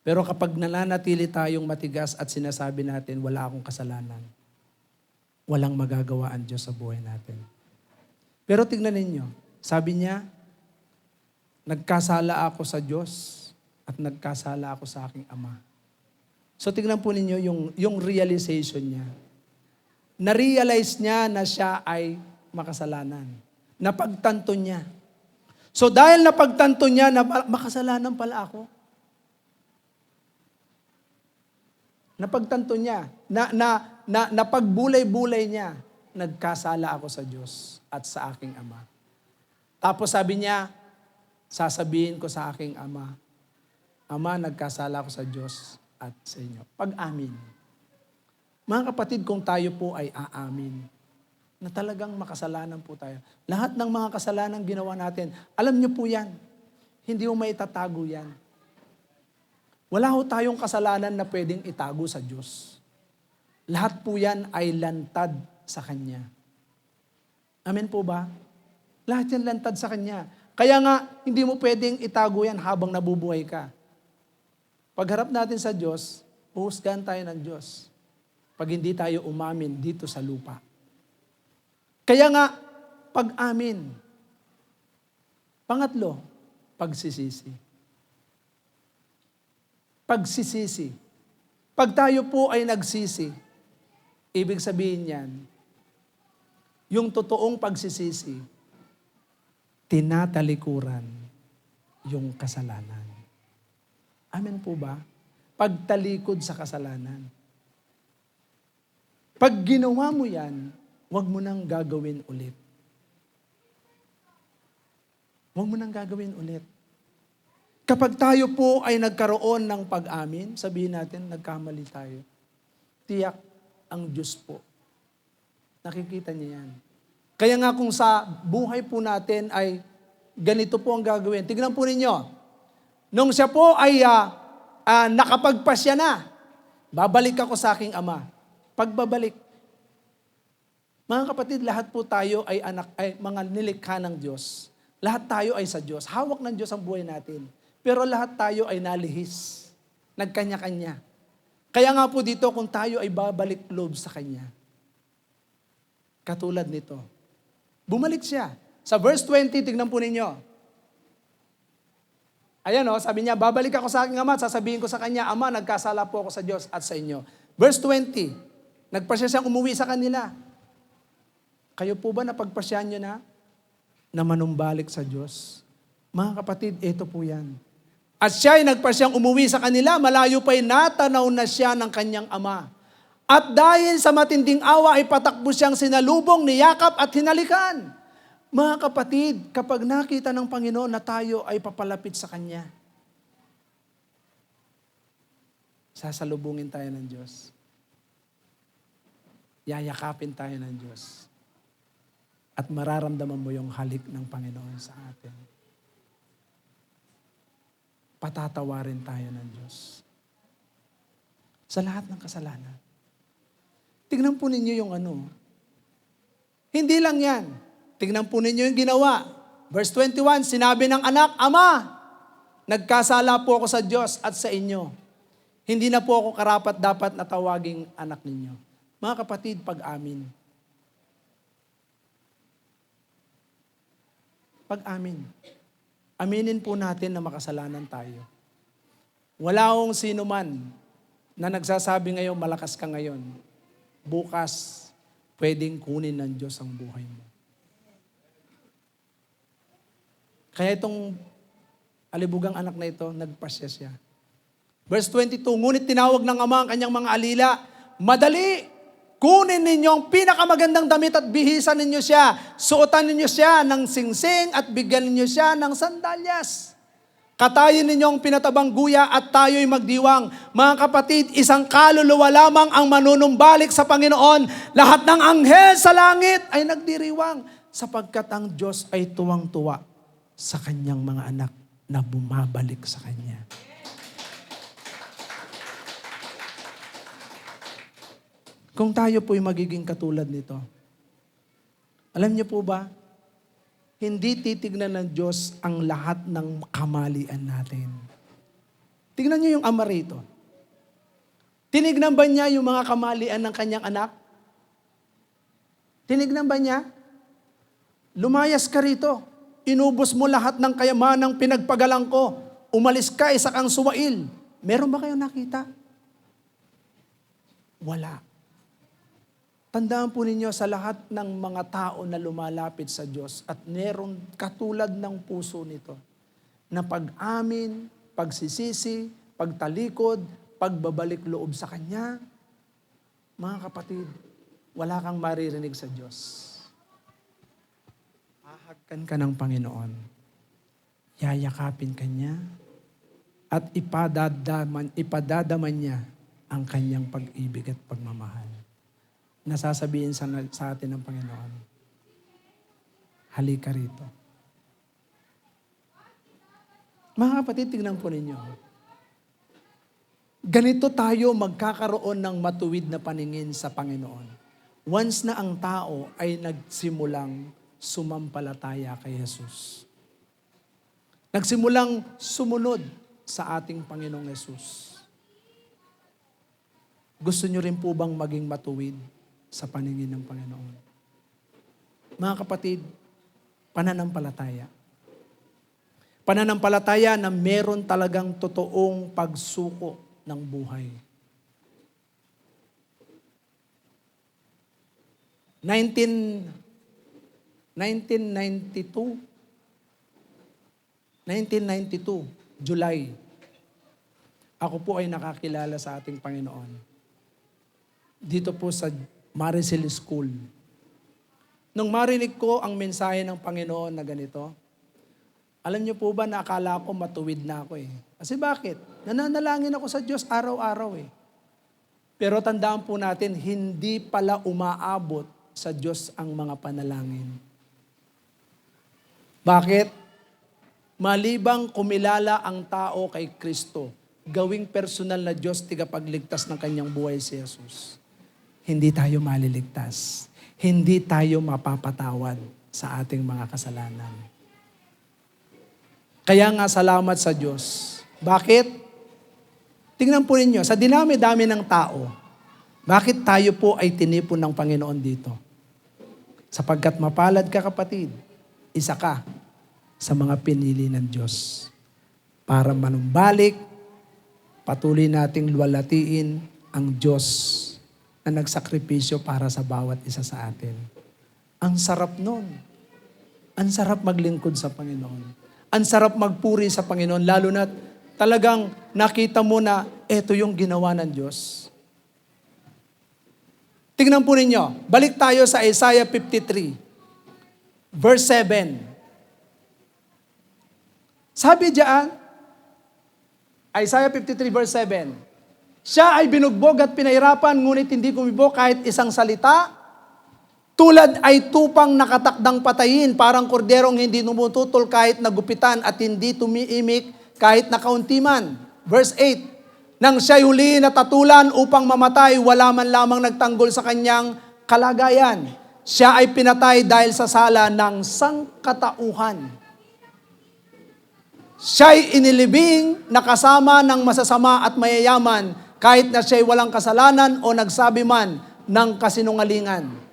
Pero kapag nananatili tayong matigas at sinasabi natin, wala akong kasalanan, walang magagawa ang Diyos sa buhay natin. Pero tignan ninyo, sabi niya, nagkasala ako sa Diyos at nagkasala ako sa aking ama. So tignan po ninyo yung realization niya. Na-realize niya na siya ay makasalanan. Napagtanto niya. So dahil napagtanto niya na makasalanan pala ako, napagtanto niya, napagbulay-bulay niya, nagkasala ako sa Diyos at sa aking ama. Tapos sabi niya, sasabihin ko sa aking ama, Ama, nagkasala ako sa Diyos at sa inyo. Pag-amin. Mga kapatid, kung tayo po ay aamin, na talagang makasalanan po tayo. Lahat ng mga kasalanan ginawa natin, alam niyo po yan. Hindi mo maitatago yan. Wala ho tayong kasalanan na pwedeng itago sa Diyos. Lahat po yan ay lantad sa Kanya. Amen po ba? Lahat yan lantad sa Kanya. Kaya nga, hindi mo pwedeng itago yan habang nabubuhay ka. Pagharap natin sa Diyos, uhusgahan tayo ng Diyos. Pag hindi tayo umamin dito sa lupa. Kaya nga, pag-amin. Pangatlo, pagsisisi. Pagsisisi. Pag tayo po ay nagsisi, ibig sabihin yan, yung totoong pagsisisi, tinatalikuran yung kasalanan. Amen po ba? Pagtalikod sa kasalanan. Pag ginawa mo yan, huwag mo nang gagawin ulit. Huwag mo nang gagawin ulit. Kapag tayo po ay nagkaroon ng pag-amin, sabihin natin, nagkamali tayo. Tiyak ang Diyos po. Nakikita niya yan. Kaya nga kung sa buhay po natin ay ganito po ang gagawin. Tignan po ninyo. Nung siya po ay nakapagpasya na, babalik ako sa aking ama. Pagbabalik. Mga kapatid, lahat po tayo ay mga nilikha ng Diyos. Lahat tayo ay sa Diyos. Hawak ng Diyos ang buhay natin. Pero lahat tayo ay nalihis. Nagkanya-kanya. Kaya nga po dito, kung tayo ay babalik loob sa Kanya. Katulad nito. Bumalik siya. Sa verse 20, tignan po ninyo. Ayan sabi niya, babalik ako sa aking ama at sasabihin ko sa kanya, Ama, nagkasala po ako sa Diyos at sa inyo. Verse 20, nagpasya siyang umuwi sa kanila. Kayo po ba napagpasyahan nyo na manumbalik sa Diyos? Mga kapatid, ito po yan. At siya ay nagpasyang umuwi sa kanila, malayo pa'y natanaw na siya ng kanyang ama. At dahil sa matinding awa ay patakbo siyang sinalubong, niyakap at hinalikan. Mga kapatid, kapag nakita ng Panginoon na tayo ay papalapit sa Kanya, sasalubungin tayo ng Diyos. Yayakapin tayo ng Diyos. At mararamdaman mo yung halik ng Panginoon sa atin. Patatawarin tayo ng Diyos. Sa lahat ng kasalanan. Tignan po ninyo yung Hindi lang yan. Tignan po ninyo yung ginawa. Verse 21, sinabi ng anak, Ama, nagkasala po ako sa Diyos at sa inyo. Hindi na po ako karapat dapat na tawaging anak ninyo. Mga kapatid, pag-amin. Pag-amin. Aminin po natin na makasalanan tayo. Wala akong sino man na nagsasabi ngayon, malakas ka ngayon. Bukas, pwedeng kunin ng Diyos ang buhay mo. Kaya itong alibugang anak na ito, nagpasya siya. Verse 22, ngunit tinawag ng ama ang kanyang mga alila, Madali, kunin ninyo ang pinakamagandang damit at bihisan ninyo siya. Suotan ninyo siya ng singsing at bigyan ninyo siya ng sandalyas. Katayin ninyo ang pinatabang guya at tayo'y magdiwang. Mga kapatid, isang kaluluwa lamang ang manunumbalik sa Panginoon. Lahat ng anghel sa langit ay nagdiriwang sapagkat ang Diyos ay tuwang-tuwa sa kanyang mga anak na bumabalik sa Kanya. Kung tayo po'y magiging katulad nito, alam niyo po ba, hindi titignan ng Diyos ang lahat ng kamalian natin. Tignan niyo yung ama rito. Tinignan ba niya yung mga kamalian ng kanyang anak? Tinignan ba niya? Lumayas ka rito. Inubos mo lahat ng kayamanang pinagpagalang ko. Umalis ka, isa kang suwail. Meron ba kayong nakita? Wala. Tandaan po ninyo sa lahat ng mga tao na lumalapit sa Diyos at meron katulad ng puso nito na pag-amin, pagsisisi, pagtalikod, pagbabalik loob sa Kanya, mga kapatid, wala kang maririnig sa Diyos. Hahagkan ka ng Panginoon. Yayakapin ka niya at ipadadaman niya ang kanyang pag-ibig at pagmamahal. Nasasabihin sa atin ng Panginoon, halika rito. Mga kapatid, tignan po ninyo. Ganito tayo magkakaroon ng matuwid na paningin sa Panginoon. Once na ang tao ay nagsimulang sumampalataya kay Jesus. Nagsimulang sumunod sa ating Panginoong Jesus. Gusto nyo rin po bang maging matuwid sa paningin ng Panginoon? Mga kapatid, pananampalataya. Pananampalataya na meron talagang totoong pagsuko ng buhay. 1992, July, ako po ay nakakilala sa ating Panginoon. Dito po sa Maricel School. Nung marinig ko ang mensahe ng Panginoon na ganito, alam niyo po ba na akala ko matuwid na ako eh. Kasi bakit? Nananalangin ako sa Diyos araw-araw eh. Pero tandaan po natin, hindi pala umaabot sa Diyos ang mga panalangin. Bakit? malibang kumilala ang tao kay Kristo, gawing personal na Diyos tigapagligtas ng kanyang buhay si Jesus, hindi tayo maliligtas. Hindi tayo mapapatawad sa ating mga kasalanan. Kaya nga salamat sa Diyos. Bakit? Tingnan po ninyo, sa dinami-dami ng tao, bakit tayo po ay tinipon ng Panginoon dito? Sapagkat mapalad ka kapatid, isa ka sa mga pinili ng Diyos para manumbalik, patuloy nating luwalhatiin ang Diyos na nagsakripisyo para sa bawat isa sa atin. Ang sarap nun. Ang sarap maglingkod sa Panginoon. Ang sarap magpuri sa Panginoon, lalo na talagang nakita mo na eto yung ginawa ng Diyos. Tingnan po ninyo, balik tayo sa Isaiah 53, verse 7. Sabi diyan, Isaiah 53 verse 7, siya ay binugbog at pinahirapan, ngunit hindi kumibo kahit isang salita. Tulad ay tupang nakatakdang patayin, parang korderong hindi numututol kahit nagupitan at hindi tumiimik kahit nakauntiman. Verse 8, nang siya'y huliin at tatulan upang mamatay, wala man lamang nagtanggol sa kanyang kalagayan. Siya ay pinatay dahil sa sala ng sangkatauhan. Siya'y inilibing na kasama ng masasama at mayayaman, kahit na siya'y walang kasalanan o nagsabi man ng kasinungalingan.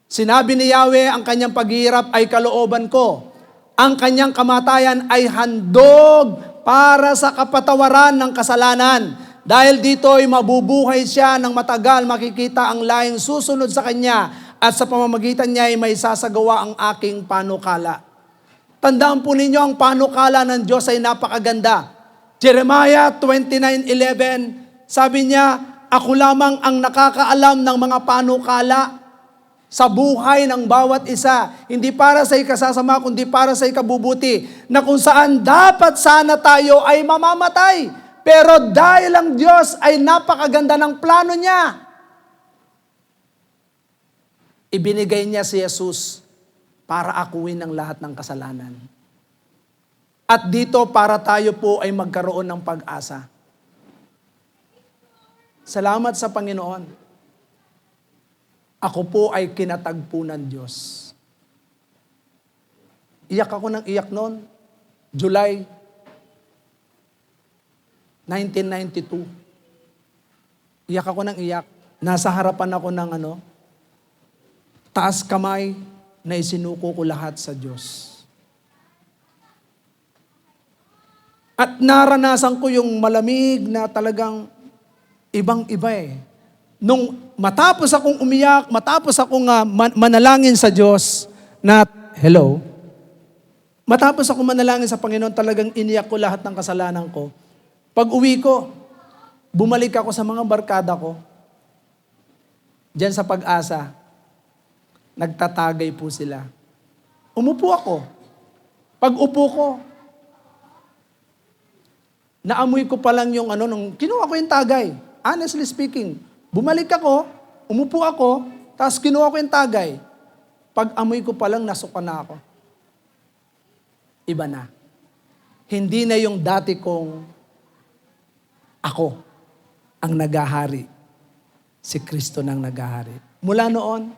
Sinabi ni Yahweh, ang kanyang paghihirap ay kalooban ko. Ang kanyang kamatayan ay handog para sa kapatawaran ng kasalanan. Dahil dito ay mabubuhay siya ng matagal, makikita ang lahing susunod sa kanya at sa pamamagitan niya ay may sasagawa ang aking panukala. Tandaan po ninyo, ang panukala ng Diyos ay napakaganda. Jeremiah 29:11, sabi niya, ako lamang ang nakakaalam ng mga panukala sa buhay ng bawat isa. Hindi para sa ikasasama, kundi para sa ikabubuti. Na kung saan dapat sana tayo ay mamamatay. Pero dahil ang Diyos ay napakaganda ng plano niya, ibinigay niya si Jesus para akuin ang lahat ng kasalanan. At dito para tayo po ay magkaroon ng pag-asa. Salamat sa Panginoon. Ako po ay kinatagpo ng Diyos. Iyak ako ng iyak noon, July 1992. Iyak ako ng iyak. Nasa harapan ako ng taas kamay na isinuko ko lahat sa Diyos. At naranasan ko yung malamig na talagang ibang-iba eh. Nung matapos akong umiyak, matapos akong manalangin sa Diyos na, hello, matapos akong manalangin sa Panginoon, talagang iniyak ko lahat ng kasalanan ko. Pag uwi ko, bumalik ako sa mga barkada ko. Diyan sa Pag-asa, nagtatagay po sila. Umupo ako. Pag upo ko, naamoy ko pa lang yung nung kinuha ko yung tagay. Honestly speaking, bumalik ako, umupo ako, tapos kinuha ko yung tagay. Pag amoy ko pa lang, nasuka na ako. Iba na. Hindi na yung dati kong ako ang nagahari. Si Kristo nang nagahari. Mula noon,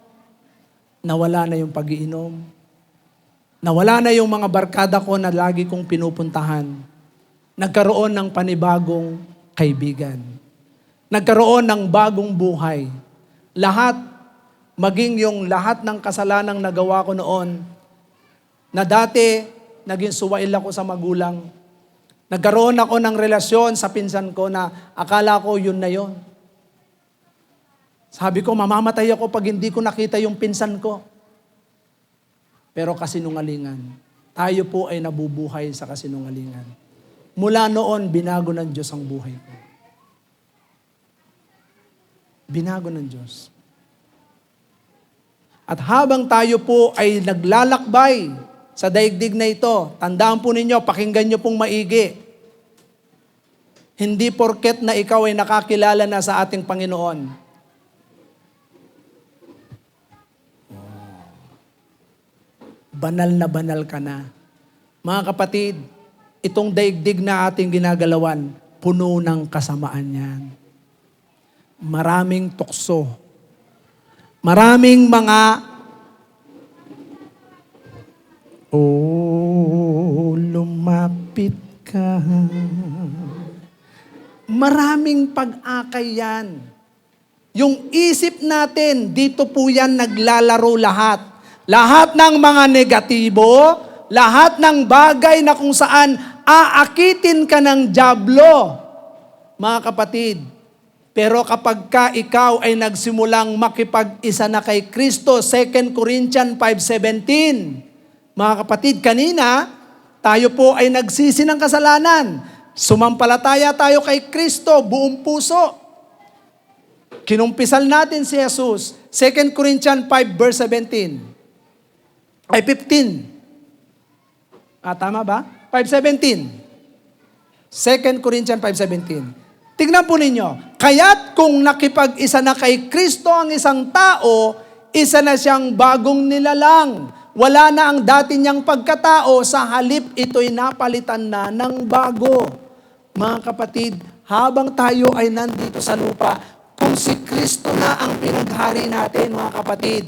nawala na yung pag-iinom. Nawala na yung mga barkada ko na lagi kong pinupuntahan. Nagkaroon ng panibagong kaibigan. Nagkaroon ng bagong buhay. Lahat, maging yung lahat ng kasalanang nagawa ko noon, na dati, naging suwail ako sa magulang. Nagkaroon ako ng relasyon sa pinsan ko na akala ko yun na yun. Sabi ko, mamamatay ako pag hindi ko nakita yung pinsan ko. Pero kasinungalingan. Tayo po ay nabubuhay sa kasinungalingan. Mula noon, binago ng Diyos ang buhay ko. Binago ng Diyos. At habang tayo po ay naglalakbay sa daigdig na ito, tandaan po ninyo, pakinggan nyo pong maigi. Hindi porket na ikaw ay nakakilala na sa ating Panginoon. Banal na banal ka na. Mga kapatid, itong daigdig na ating ginagalawan, puno ng kasamaan yan. Maraming tukso. Maraming mga lumapit ka. Maraming pag-akay yan. Yung isip natin, dito po yan naglalaro lahat. Lahat ng mga negatibo, lahat ng bagay na kung saan aakitin ka ng dyablo, mga kapatid. Pero kapag ikaw ay nagsimulang makipag-isa na kay Kristo, 2 Corinthians 5:17, mga kapatid, kanina, tayo po ay nagsisi ng kasalanan. Sumampalataya tayo kay Kristo, buong puso. Kinumpisal natin si Jesus. 2 Corinthians 5:17. Ay, 15. Tama ba? 5:17. 2 Corinthians 5:17. Tignan po ninyo. Kaya't kung nakipag-isa na kay Kristo ang isang tao, isa na siyang bagong nilalang. Wala na ang dati niyang pagkatao, sa halip ito'y napalitan na ng bago. Mga kapatid, habang tayo ay nandito sa lupa, kung si Kristo na ang pinaghari natin, mga kapatid,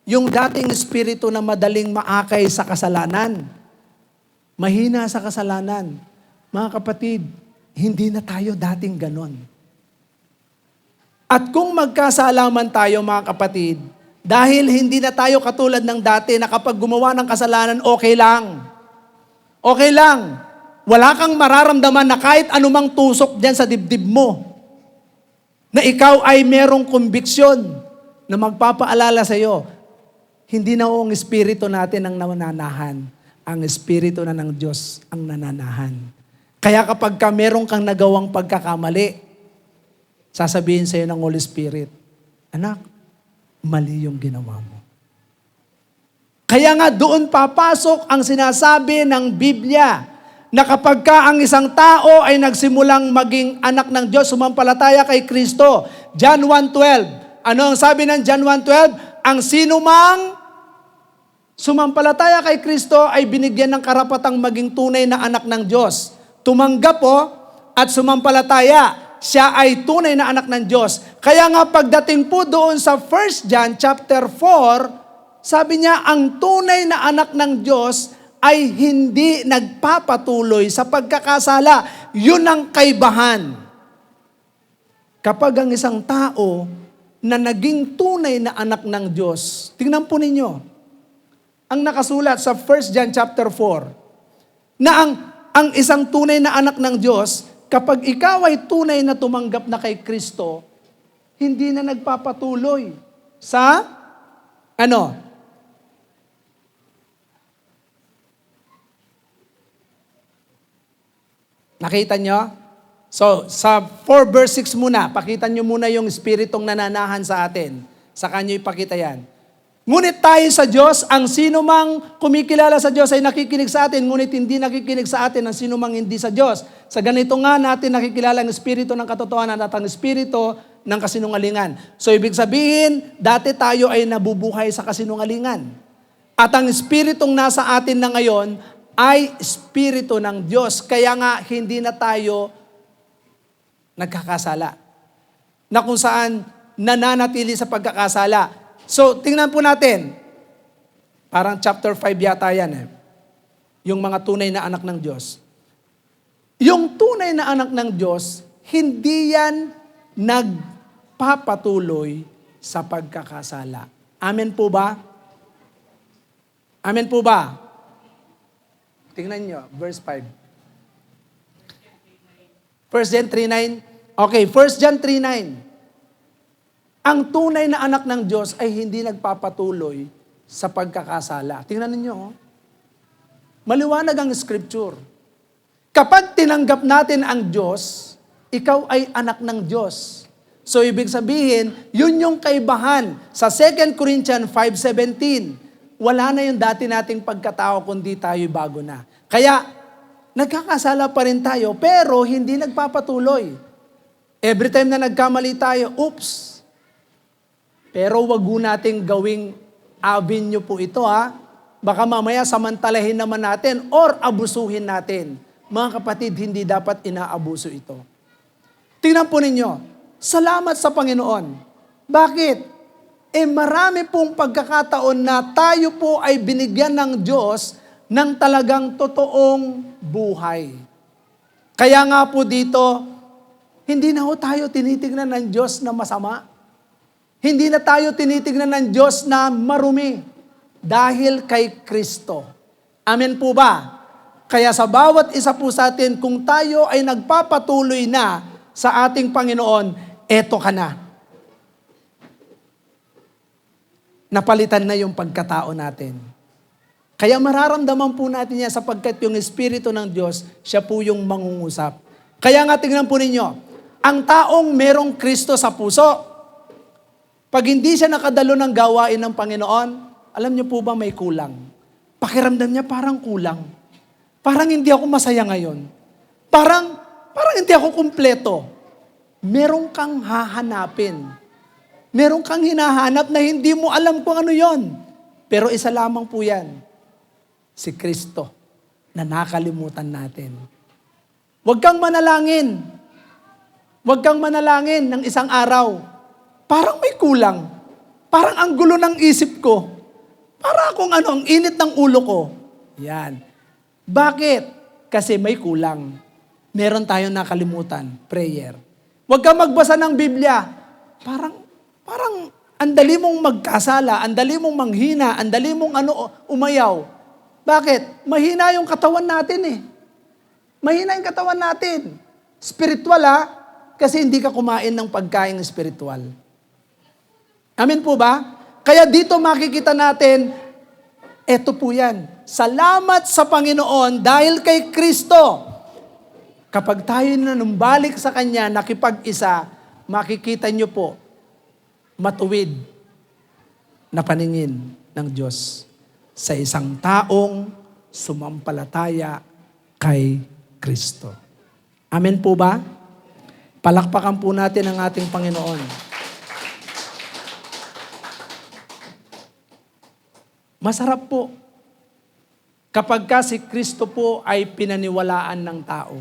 yung dating espiritu na madaling maakay sa kasalanan, mahina sa kasalanan, mga kapatid, hindi na tayo dating ganon. At kung magkasalaman tayo, mga kapatid, dahil hindi na tayo katulad ng dati na kapag gumawa ng kasalanan, okay lang. Okay lang. Wala kang mararamdaman na kahit anumang tusok dyan sa dibdib mo, na ikaw ay merong konbiksyon na magpapaalala sa iyo. Hindi na ang espiritu natin ang nananahan. Ang espiritu na ng Diyos ang nananahan. Kaya kapag meron kang nagawang pagkakamali, sasabihin sa iyo ng Holy Spirit, anak, mali yung ginawa mo. Kaya nga doon papasok ang sinasabi ng Biblia na kapag ang isang tao ay nagsimulang maging anak ng Diyos, sumampalataya kay Kristo. John 1:12. Ano ang sabi ng John 1:12? Ang sinumang sumampalataya kay Kristo ay binigyan ng karapatang maging tunay na anak ng Diyos. Tumanggap po at sumampalataya, siya ay tunay na anak ng Diyos. Kaya nga pagdating po doon sa 1 John chapter 4, sabi niya, ang tunay na anak ng Diyos ay hindi nagpapatuloy sa pagkakasala. Yun ang kaibahan. Kapag ang isang tao na naging tunay na anak ng Diyos, tingnan po ninyo, ang nakasulat sa 1 John chapter 4, na ang isang tunay na anak ng Diyos, kapag ikaw ay tunay na tumanggap na kay Kristo, hindi na nagpapatuloy sa Nakita nyo? So, sa 4 verse 6 muna, pakita nyo muna yung espiritong nananahan sa atin. Sa kanyo ipakita yan. Ngunit tayo sa Diyos, ang sino mang kumikilala sa Diyos ay nakikinig sa atin, ngunit hindi nakikinig sa atin ang sino mang hindi sa Diyos. Sa ganito nga natin nakikilala ang espiritu ng katotohanan at ang espiritu ng kasinungalingan. So ibig sabihin, dati tayo ay nabubuhay sa kasinungalingan. At ang espiritong nasa atin na ngayon ay espiritu ng Diyos. Kaya nga hindi na tayo nagkakasala. Na kung saan nananatili sa pagkakasala. So, tingnan po natin. Parang chapter 5 yata yan Yung mga tunay na anak ng Diyos. Yung tunay na anak ng Diyos, hindi yan nagpapatuloy sa pagkakasala. Amen po ba? Amen po ba? Tingnan nyo, verse 5. 1 John 3:9. Okay, 1 John 3:9. Ang tunay na anak ng Diyos ay hindi nagpapatuloy sa pagkakasala. Tingnan ninyo, maliwanag ang scripture. Kapag tinanggap natin ang Diyos, ikaw ay anak ng Diyos. So ibig sabihin, yun yung kaibahan. Sa 2 Corinthians 5:17, wala na yung dati nating pagkatao kundi tayo bago na. Kaya, nagkakasala pa rin tayo, pero hindi nagpapatuloy. Every time na nagkamali tayo, oops. Pero wag ho nating gawing avenue po ito Baka mamaya samantalahin naman natin or abusuhin natin. mga kapatid, hindi dapat inaabuso ito. Tingnan po ninyo, salamat sa Panginoon. Bakit? Marami pong pagkakataon na tayo po ay binigyan ng Diyos ng talagang totoong buhay. Kaya nga po dito, hindi na ho tayo tinitignan ng Diyos na masama. Hindi na tayo tinitignan ng Diyos na marumi dahil kay Kristo. Amen po ba? Kaya sa bawat isa po sa atin, kung tayo ay nagpapatuloy na sa ating Panginoon, eto ka na. Napalitan na yung pagkatao natin. Kaya mararamdaman po natin yan sapagkat yung Espiritu ng Diyos, siya po yung mangungusap. Kaya nga tingnan po ninyo, ang taong merong Kristo sa puso, pag hindi siya nakadalo ng gawain ng Panginoon, alam niyo po ba may kulang? Pakiramdam niya parang kulang. Parang hindi ako masaya ngayon. Parang hindi ako kumpleto. Meron kang hahanapin. Meron kang hinahanap na hindi mo alam kung ano yon. Pero isa lamang po yan. Si Kristo na nakalimutan natin. Huwag kang manalangin. Huwag kang manalangin ng isang araw. Parang may kulang. Parang ang gulo ng isip ko. Para akong ang init ng ulo ko. Yan. Bakit? Kasi may kulang. Meron tayong nakalimutan. Prayer. Huwag kang magbasa ng Biblia. Parang ang dali mong magkasala, ang dali mong manghina, ang dali mong umayaw. Bakit? Mahina yung katawan natin eh. Mahina yung katawan natin. Spiritual kasi hindi ka kumain ng pagkain spiritual. Amen po ba? Kaya dito makikita natin, eto po yan. Salamat sa Panginoon dahil kay Kristo. Kapag tayo nanumbalik sa Kanya, nakipag-isa, makikita nyo po, matuwid na paningin ng Diyos sa isang taong sumampalataya kay Kristo. Amen po ba? Palakpakan po natin ang ating Panginoon. Masarap po kapag si Kristo po ay pinaniwalaan ng tao.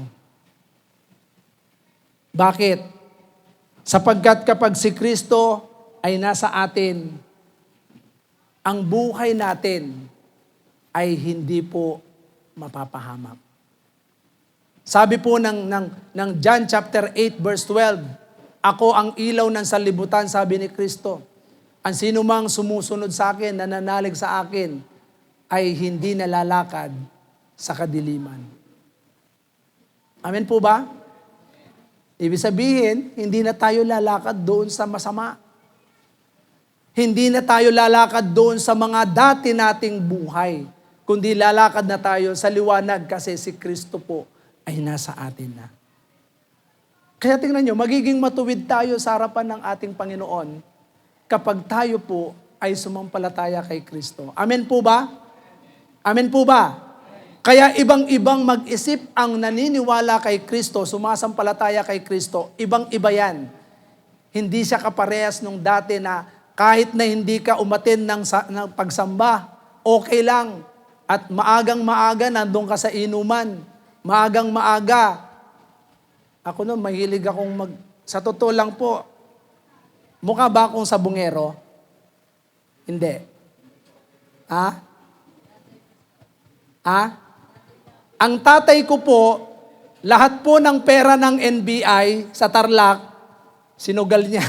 Bakit? Sapagkat kapag si Kristo ay nasa atin, ang buhay natin ay hindi po mapapahamak. Sabi po ng John chapter 8 verse 12, ako ang ilaw ng sanlibutan, sabi ni Kristo. Ang sino mang sumusunod sa akin, nananalig sa akin, ay hindi nalalakad sa kadiliman. Amen po ba? Ibig sabihin, hindi na tayo lalakad doon sa masama. Hindi na tayo lalakad doon sa mga dati nating buhay, kundi lalakad na tayo sa liwanag kasi si Kristo po ay nasa atin na. Kaya tingnan nyo, magiging matuwid tayo sa harapan ng ating Panginoon kapag tayo po ay sumampalataya kay Kristo. Amen po ba? Amen po ba? Kaya ibang-ibang mag-isip ang naniniwala kay Kristo, sumasampalataya kay Kristo, ibang-iba yan. Hindi siya kaparehas nung dati na kahit na hindi ka umatin ng pagsamba, okay lang. At maagang-maaga, nandun ka sa inuman. Maagang-maaga. Ako no, mahilig akong sa totoo lang po, mukha ba akong sabungero? Hindi. Ang tatay ko po, lahat po ng pera ng NBI sa Tarlac, sinugal niya.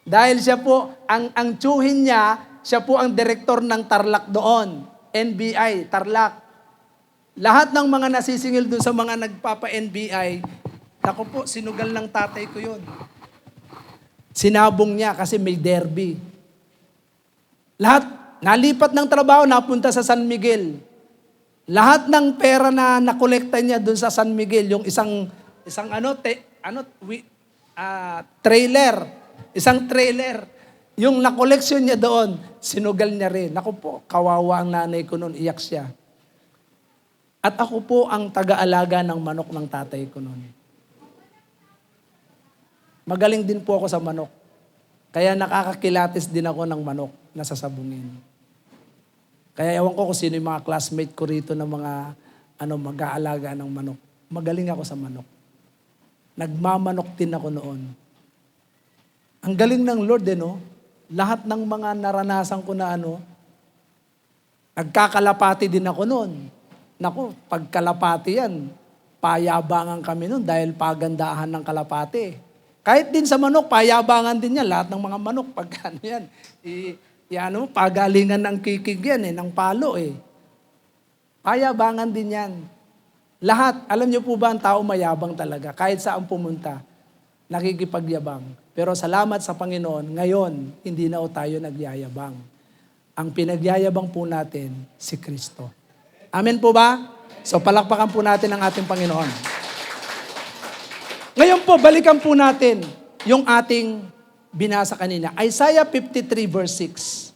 Dahil siya po, ang tsuhin niya, siya po ang direktor ng Tarlac doon. NBI, Tarlac. Lahat ng mga nasisingil doon sa mga nagpapa-NBI, ako po, sinugal ng tatay ko yun. Sinabong niya kasi may derby. Lahat, nalipat ng trabaho, napunta sa San Miguel. Lahat ng pera na nakolekta niya doon sa San Miguel, yung trailer, yung nakoleksyon niya doon, sinugal niya rin. Ako po, kawawa ang nanay ko noon, iyak siya. At ako po ang taga-alaga ng manok ng tatay ko noon. Magaling din po ako sa manok. Kaya nakakakilatis din ako ng manok na sasabungin. Kaya ewan ko kung sino yung mga classmate ko rito ng mga mag-aalaga ng manok. Magaling ako sa manok. Nagmamanok din ako noon. Ang galing ng Lord, no? Lahat ng mga naranasan ko na nagkakalapati din ako noon. Naku, pag kalapati yan, payabangan kami noon dahil pagandahan ng kalapati. Kahit din sa manok, payabangan din yan. Lahat ng mga manok, pag yan, pagalingan ng kikig yan, ng palo Payabangan din yan. Lahat, alam niyo po ba ang tao mayabang talaga? Kahit saan pumunta, nakikipagyabang. Pero salamat sa Panginoon, ngayon, hindi na tayo nagyayabang. Ang pinagyayabang po natin, si Kristo. Amen po ba? So palakpakan po natin ang ating Panginoon. Ngayon po, balikan po natin yung ating binasa kanina. Isaiah 53 verse 6.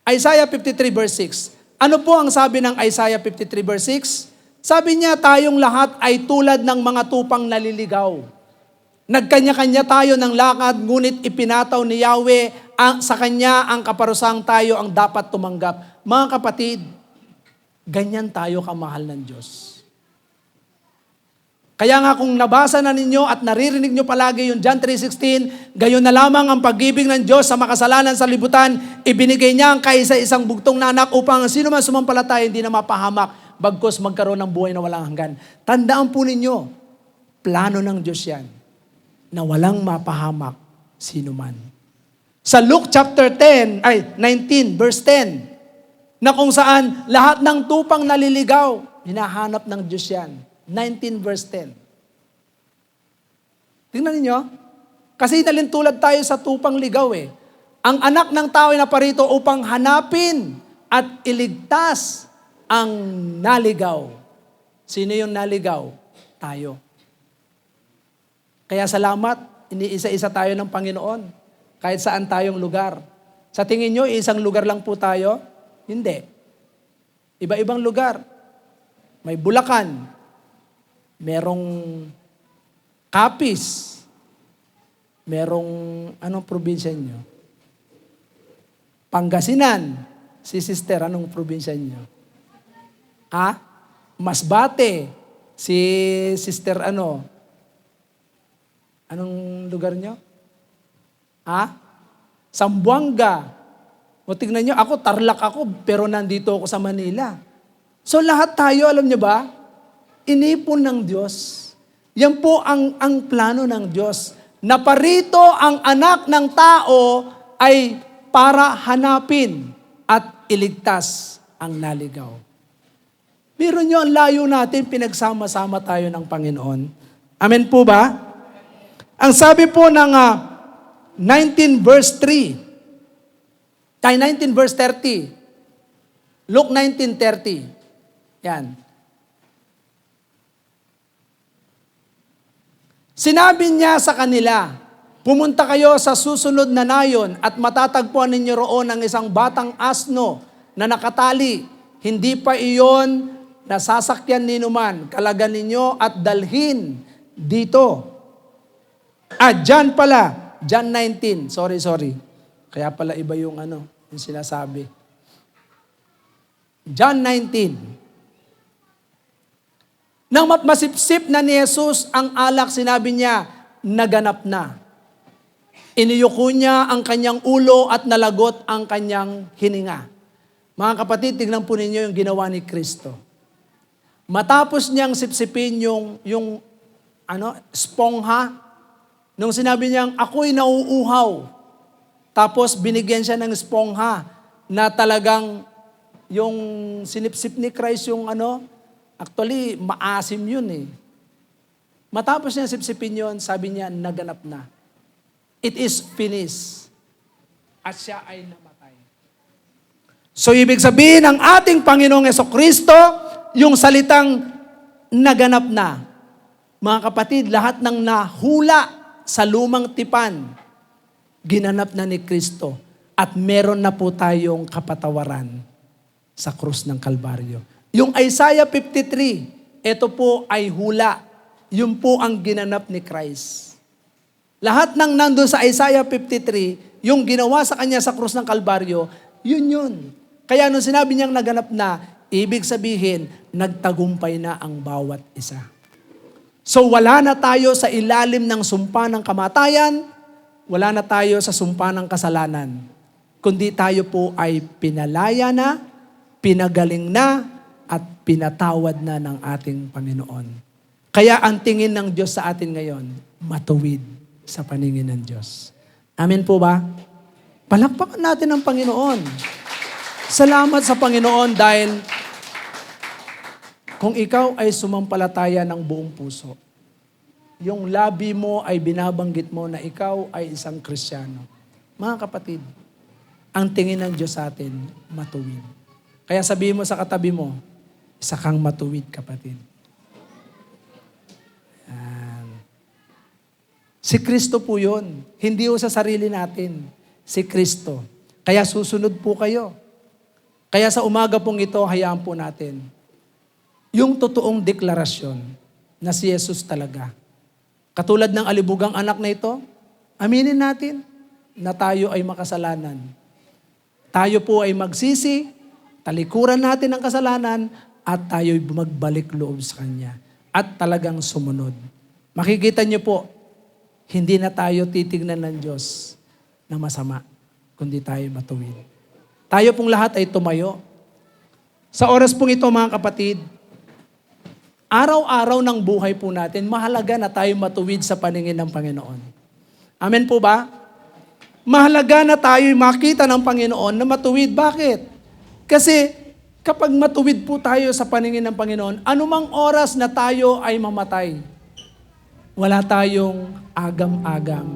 Isaiah 53 verse 6. Ano po ang sabi ng Isaiah 53 verse 6? Sabi niya, tayong lahat ay tulad ng mga tupang naliligaw. Nagkanya-kanya tayo ng lakad, ngunit ipinataw ni Yahweh sa Kanya ang kaparusang tayo ang dapat tumanggap. Mga kapatid, ganyan tayo kamahal ng Diyos. Kaya nga kung nabasa na ninyo at naririnig nyo palagi yung John 3:16, gayon na lamang ang pag-ibig ng Diyos sa makasalanan sa libutan, ibinigay niya ang kaisa-isang bugtong na anak upang sino man sumampalataya hindi na mapahamak, bagkus magkaroon ng buhay na walang hanggan. Tandaan po ninyo, plano ng Diyos yan, na walang mapahamak sino man. Sa Luke chapter 19 verse 10, na kung saan lahat ng tupang naliligaw, hinahanap ng Diyos yan. 19 verse 10. Tingnan ninyo, kasi nalintulad tayo sa tupang ligaw Ang anak ng tao ay naparito upang hanapin at iligtas ang naligaw. Sino yung naligaw? Tayo. Kaya salamat, iniisa-isa tayo ng Panginoon. Kahit saan tayong lugar. Sa tingin nyo, isang lugar lang po tayo? Hindi. Iba-ibang lugar. May Bulacan. Merong Capiz. Merong, anong probinsya nyo? Pangasinan. Si sister, anong probinsya nyo? Masbate. Si sister, anong lugar nyo? Sambuanga. O tignan nyo, ako, Tarlac ako, pero nandito ako sa Manila. So lahat tayo, alam nyo ba, inipon ng Diyos. Yan po ang plano ng Diyos. Naparito ang anak ng tao ay para hanapin at iligtas ang naligaw. Biro nyo, ang layo natin, pinagsama-sama tayo ng Panginoon. Amen po ba? Ang sabi po ng 19 verse 3, 19 verse 30, Luke 19:30, yan. Sinabi niya sa kanila, pumunta kayo sa susunod na nayon at matatagpuan ninyo roon ang isang batang asno na nakatali. Hindi pa iyon nasasakyan ninuman. Kalagan ninyo at dalhin dito. Diyan pala. John 19. Sorry. Kaya pala iba yung yung sinasabi. John 19. Nang masipsip na ni Jesus ang alak, sinabi niya, naganap na. Iniyuko niya ang kanyang ulo at nalagot ang kanyang hininga. Mga kapatid, tignan po ninyo yung ginawa ni Kristo. Matapos niyang sipsipin yung spongha, nung sinabi niyang, ako'y nauuhaw. Tapos binigyan siya ng spongha na talagang yung sinipsip ni Christ yung actually, maasim yun Matapos niya sipsipin yun, sabi niya, naganap na. It is finished. At siya ay namatay. So, ibig sabihin, ang ating Panginoong Jesucristo, yung salitang naganap na. Mga kapatid, lahat ng nahula sa lumang tipan, ginanap na ni Kristo. At meron na po tayong kapatawaran sa krus ng Kalbaryo. Yung Isaiah 53, ito po ay hula. Yun po ang ginanap ni Christ. Lahat ng nandun sa Isaiah 53, yung ginawa sa kanya sa krus ng Kalbaryo, yun. Kaya nung sinabi niyang naganap na, ibig sabihin, nagtagumpay na ang bawat isa. So wala na tayo sa ilalim ng sumpa ng kamatayan, wala na tayo sa sumpa ng kasalanan, kundi tayo po ay pinalaya na, pinagaling na, at pinatawad na ng ating Panginoon. Kaya ang tingin ng Diyos sa atin ngayon, matuwid sa paningin ng Diyos. Amen po ba? Palakpakan natin ang Panginoon. Salamat sa Panginoon dahil kung ikaw ay sumampalataya ng buong puso, yung labi mo ay binabanggit mo na ikaw ay isang Kristiyano. Mga kapatid, ang tingin ng Diyos sa atin, matuwid. Kaya sabihin mo sa katabi mo, isa kang matuwid, kapatid. Yan. Si Kristo po yun. Hindi o sa sarili natin. Si Kristo. Kaya susunod po kayo. Kaya sa umaga pong ito, hayaan po natin yung totoong deklarasyon na si Jesus talaga. Katulad ng alibugang anak na ito, aminin natin na tayo ay makasalanan. Tayo po ay magsisi, talikuran natin ang kasalanan, at tayo'y magbalik loob sa Kanya. At talagang sumunod. Makikita niyo po, hindi na tayo titignan ng Diyos na masama, kundi tayo matuwid. Tayo pong lahat ay tumayo. Sa oras pong ito, mga kapatid, araw-araw ng buhay po natin, mahalaga na tayo matuwid sa paningin ng Panginoon. Amen po ba? Mahalaga na tayo'y makita ng Panginoon na matuwid. Bakit? Kasi kapag matuwid po tayo sa paningin ng Panginoon, anumang oras na tayo ay mamatay, wala tayong agam-agam.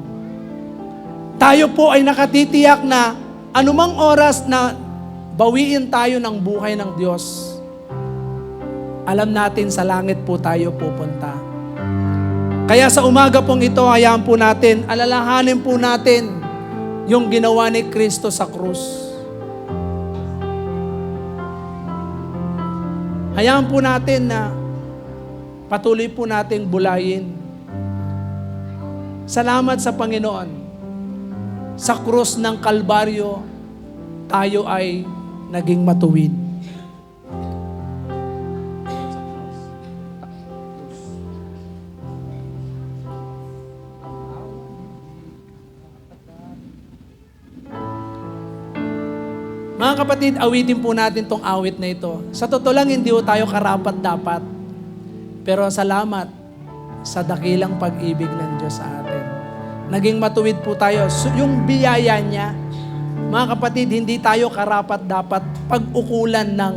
Tayo po ay nakatitiyak na anumang oras na bawiin tayo ng buhay ng Diyos, alam natin sa langit po tayo pupunta. Kaya sa umaga pong ito, hayaan po natin, alalahanin po natin yung ginawa ni Kristo sa krus. Hayaan po natin na patuloy po nating bulayin. Salamat sa Panginoon. Sa krus ng Kalbaryo, tayo ay naging matuwid. Mga kapatid, awitin po natin tong awit na ito. Sa totoo lang, hindi po tayo karapat-dapat. Pero salamat sa dakilang pag-ibig ng Diyos sa atin. Naging matuwid po tayo. So, yung biyaya niya, mga kapatid, hindi tayo karapat-dapat pag-ukulan ng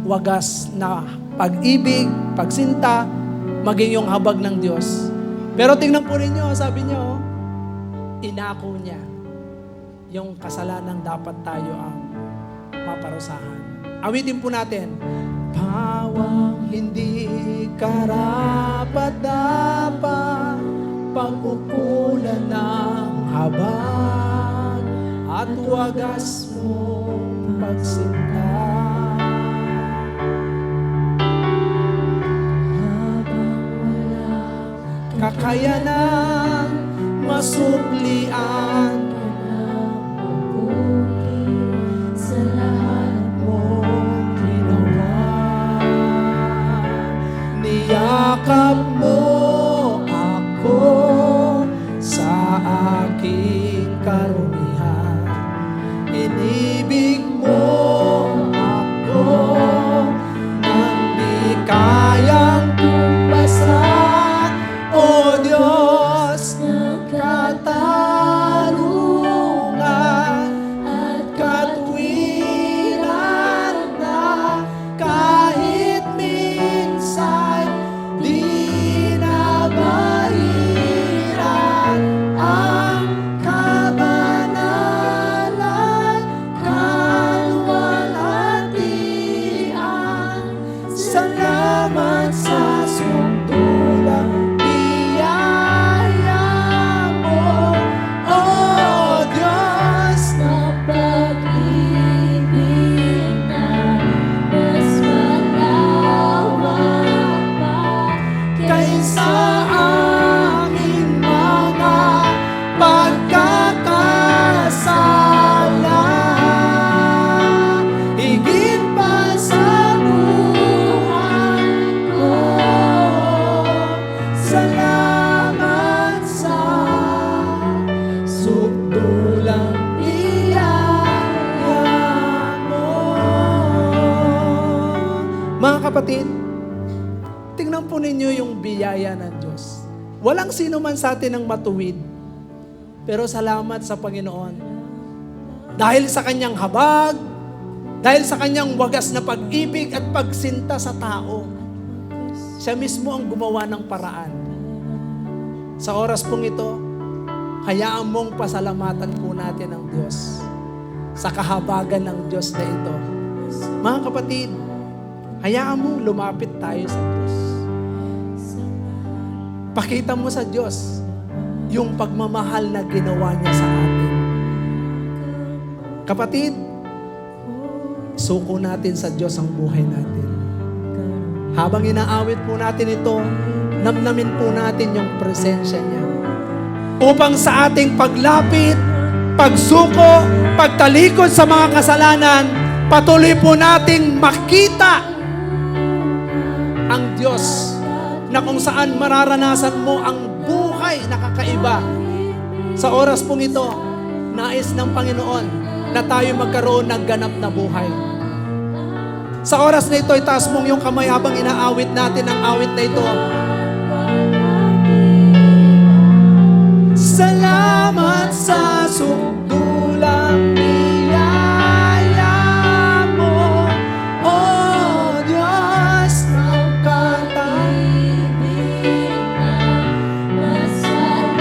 wagas na pag-ibig, pagsinta, maging yung habag ng Diyos. Pero tingnan po ninyo, sabi niyo, inako niya yung kasalanang dapat tayo ang maparusahan. Awitin po natin. Pawang hindi karapat-dapat pag-ukulan ng habag at wagas mo pagsinta. Habang wala kakayanan masuklian sa lahat mong ginawa. Niyakap mo ako sa aking karumihan. Inibig mo ako nang di kayang tumbasan. O Diyos ng katarungan at katwiran na kahit minsan di nabahiran ang kabanalan, kapatid, tingnan po ninyo yung biyaya ng Diyos. Walang sino man sa atin ang matuwid. Pero salamat sa Panginoon. Dahil sa kanyang habag, dahil sa kanyang wagas na pag-ibig at pagsinta sa tao, siya mismo ang gumawa ng paraan. Sa oras pong ito, hayaan mong pasalamatan po natin ang Diyos sa kahabagan ng Diyos na ito. Mga kapatid, hayaan mo lumapit tayo sa Diyos. Pakita mo sa Diyos yung pagmamahal na ginawa niya sa atin. Kapatid, suko natin sa Diyos ang buhay natin. Habang inaawit po natin ito, namnamin po natin yung presensya niya. Upang sa ating paglapit, pagsuko, pagtalikod sa mga kasalanan, patuloy po nating makita ang Diyos na kung saan mararanasan mo ang buhay na kakaiba. Sa oras pong ito, nais ng Panginoon na tayo magkaroon ng ganap na buhay. Sa oras na ito, itaas mong yung kamay habang inaawit natin ang awit na ito. Salamat sa sukdulang biyaya mo, O Diyos ng Pag-ibig na masalamat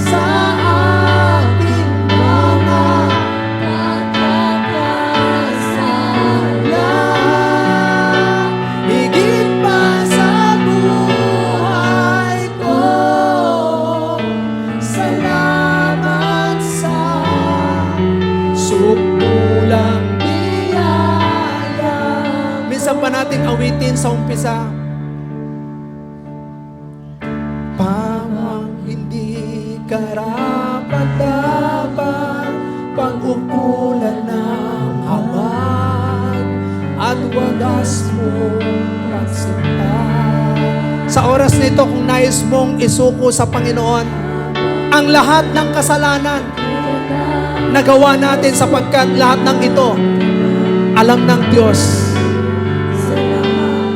sa aking mga pagkakasala. higit pa sa buhay ko. Salamat sa sukdulang biyaya. Minsan pa nating awitin sa umpisa. Pamang hindi karapat-dapat, pag-ukulan ng habag at wagas mo pagsinta. Sa oras nito, kung nais mong isuko sa Panginoon ang lahat ng kasalanan nagawa natin, sapagkat lahat ng ito alam ng Diyos.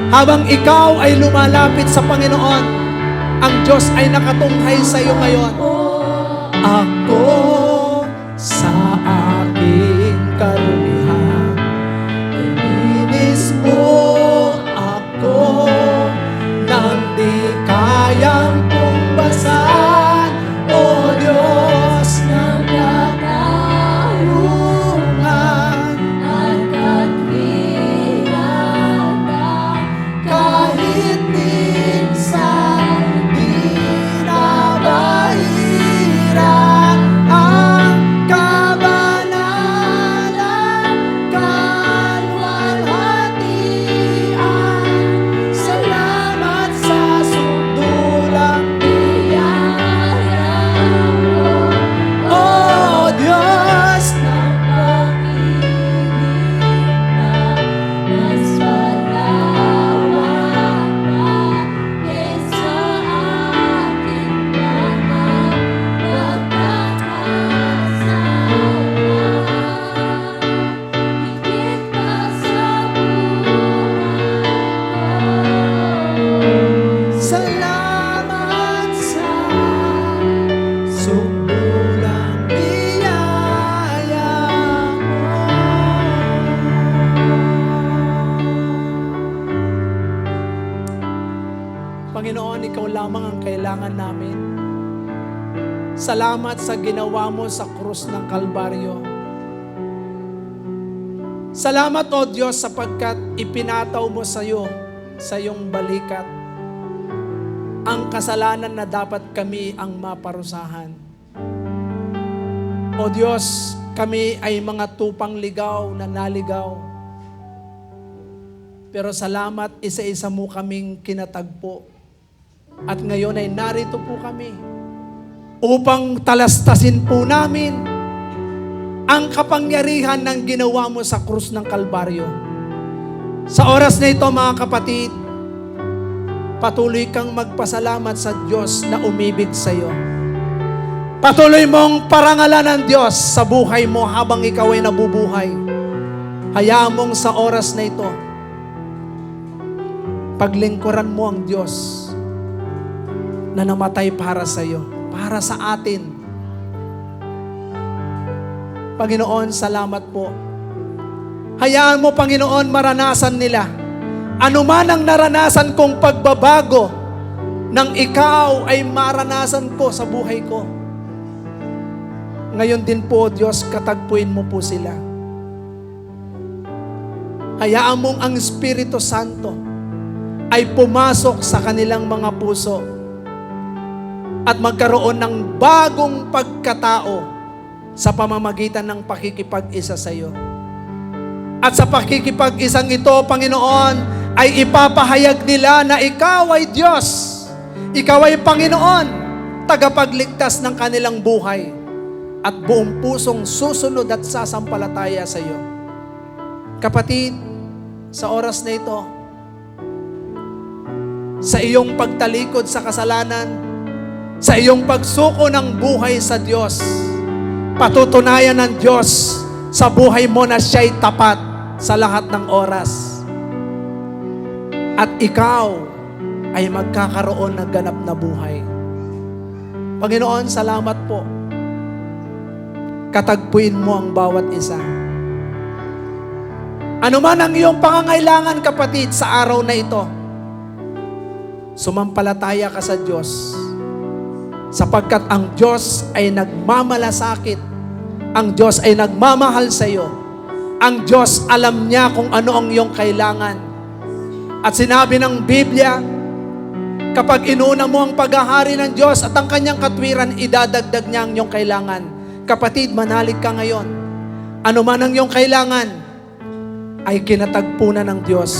Habang ikaw ay lumalapit sa Panginoon, ang Diyos ay nakatunghay sa iyo ngayon. Ako sa aking karumihan, ininis mo ako nang di kayang pumbasan. O Diyos ng katarungan, At katwiran kahit minsan di nabahiran ang kabanalan, kalwalhatian. Salamat sa sukdulang biyaya mo, O Diyos ng pag-ibig na masalamat kaysa aking mga pagkakasala. Higit pa sa buhay ko. Salamat sa sukdulang biyaya mo. Panginoon, Ikaw lamang ang kailangan namin. Salamat sa ginawa mo sa krus ng Kalbaryo. Salamat, O Diyos, sapagkat ipinataw mo sa iyong balikat ang kasalanan na dapat kami ang maparusahan. O Diyos, kami ay mga tupang ligaw na naligaw. Pero salamat, isa-isa mo kaming kinatagpo. At ngayon ay narito po kami upang talastasin po namin ang kapangyarihan ng ginawa mo sa krus ng Kalbaryo. Sa oras na ito, mga kapatid, patuloy kang magpasalamat sa Diyos na umibig sa iyo. Patuloy mong parangalan ng Diyos sa buhay mo habang ikaw ay nabubuhay. Hayaan mong sa oras na ito, paglingkuran mo ang Diyos na namatay para sa iyo, para sa atin. Panginoon, salamat po. Hayaan mo, Panginoon, maranasan nila. Ano man ang naranasan kong pagbabago, nang ikaw ay maranasan ko sa buhay ko. Ngayon din po, Diyos, katagpuin mo po sila. Hayaan mong ang Espiritu Santo ay pumasok sa kanilang mga puso at magkaroon ng bagong pagkatao sa pamamagitan ng pakikipag-isa sa iyo. At sa pakikipag-isang ito, Panginoon, ay ipapahayag nila na ikaw ay Diyos. Ikaw ay Panginoon, tagapagligtas ng kanilang buhay at buong pusong susunod at sasampalataya sa iyo. Kapatid, sa oras na ito, sa iyong pagtalikod sa kasalanan, sa iyong pagsuko ng buhay sa Diyos, patutunayan ng Diyos sa buhay mo na siya'y tapat sa lahat ng oras. At ikaw ay magkakaroon ng ganap na buhay. Panginoon, salamat po. Katagpuin mo ang bawat isa. Ano man ang iyong pangangailangan, kapatid, sa araw na ito, sumampalataya ka sa Diyos, sapagkat ang Diyos ay nagmamalasakit, ang Diyos ay nagmamahal sa iyo, ang Diyos alam niya kung ano ang iyong kailangan. At sinabi ng Biblia, kapag inuna mo ang paghahari ng Diyos at ang kanyang katwiran, idadagdag niya ang iyong kailangan. Kapatid, manalig ka ngayon. Ano man ang iyong kailangan, ay kinatagpo na ng Diyos.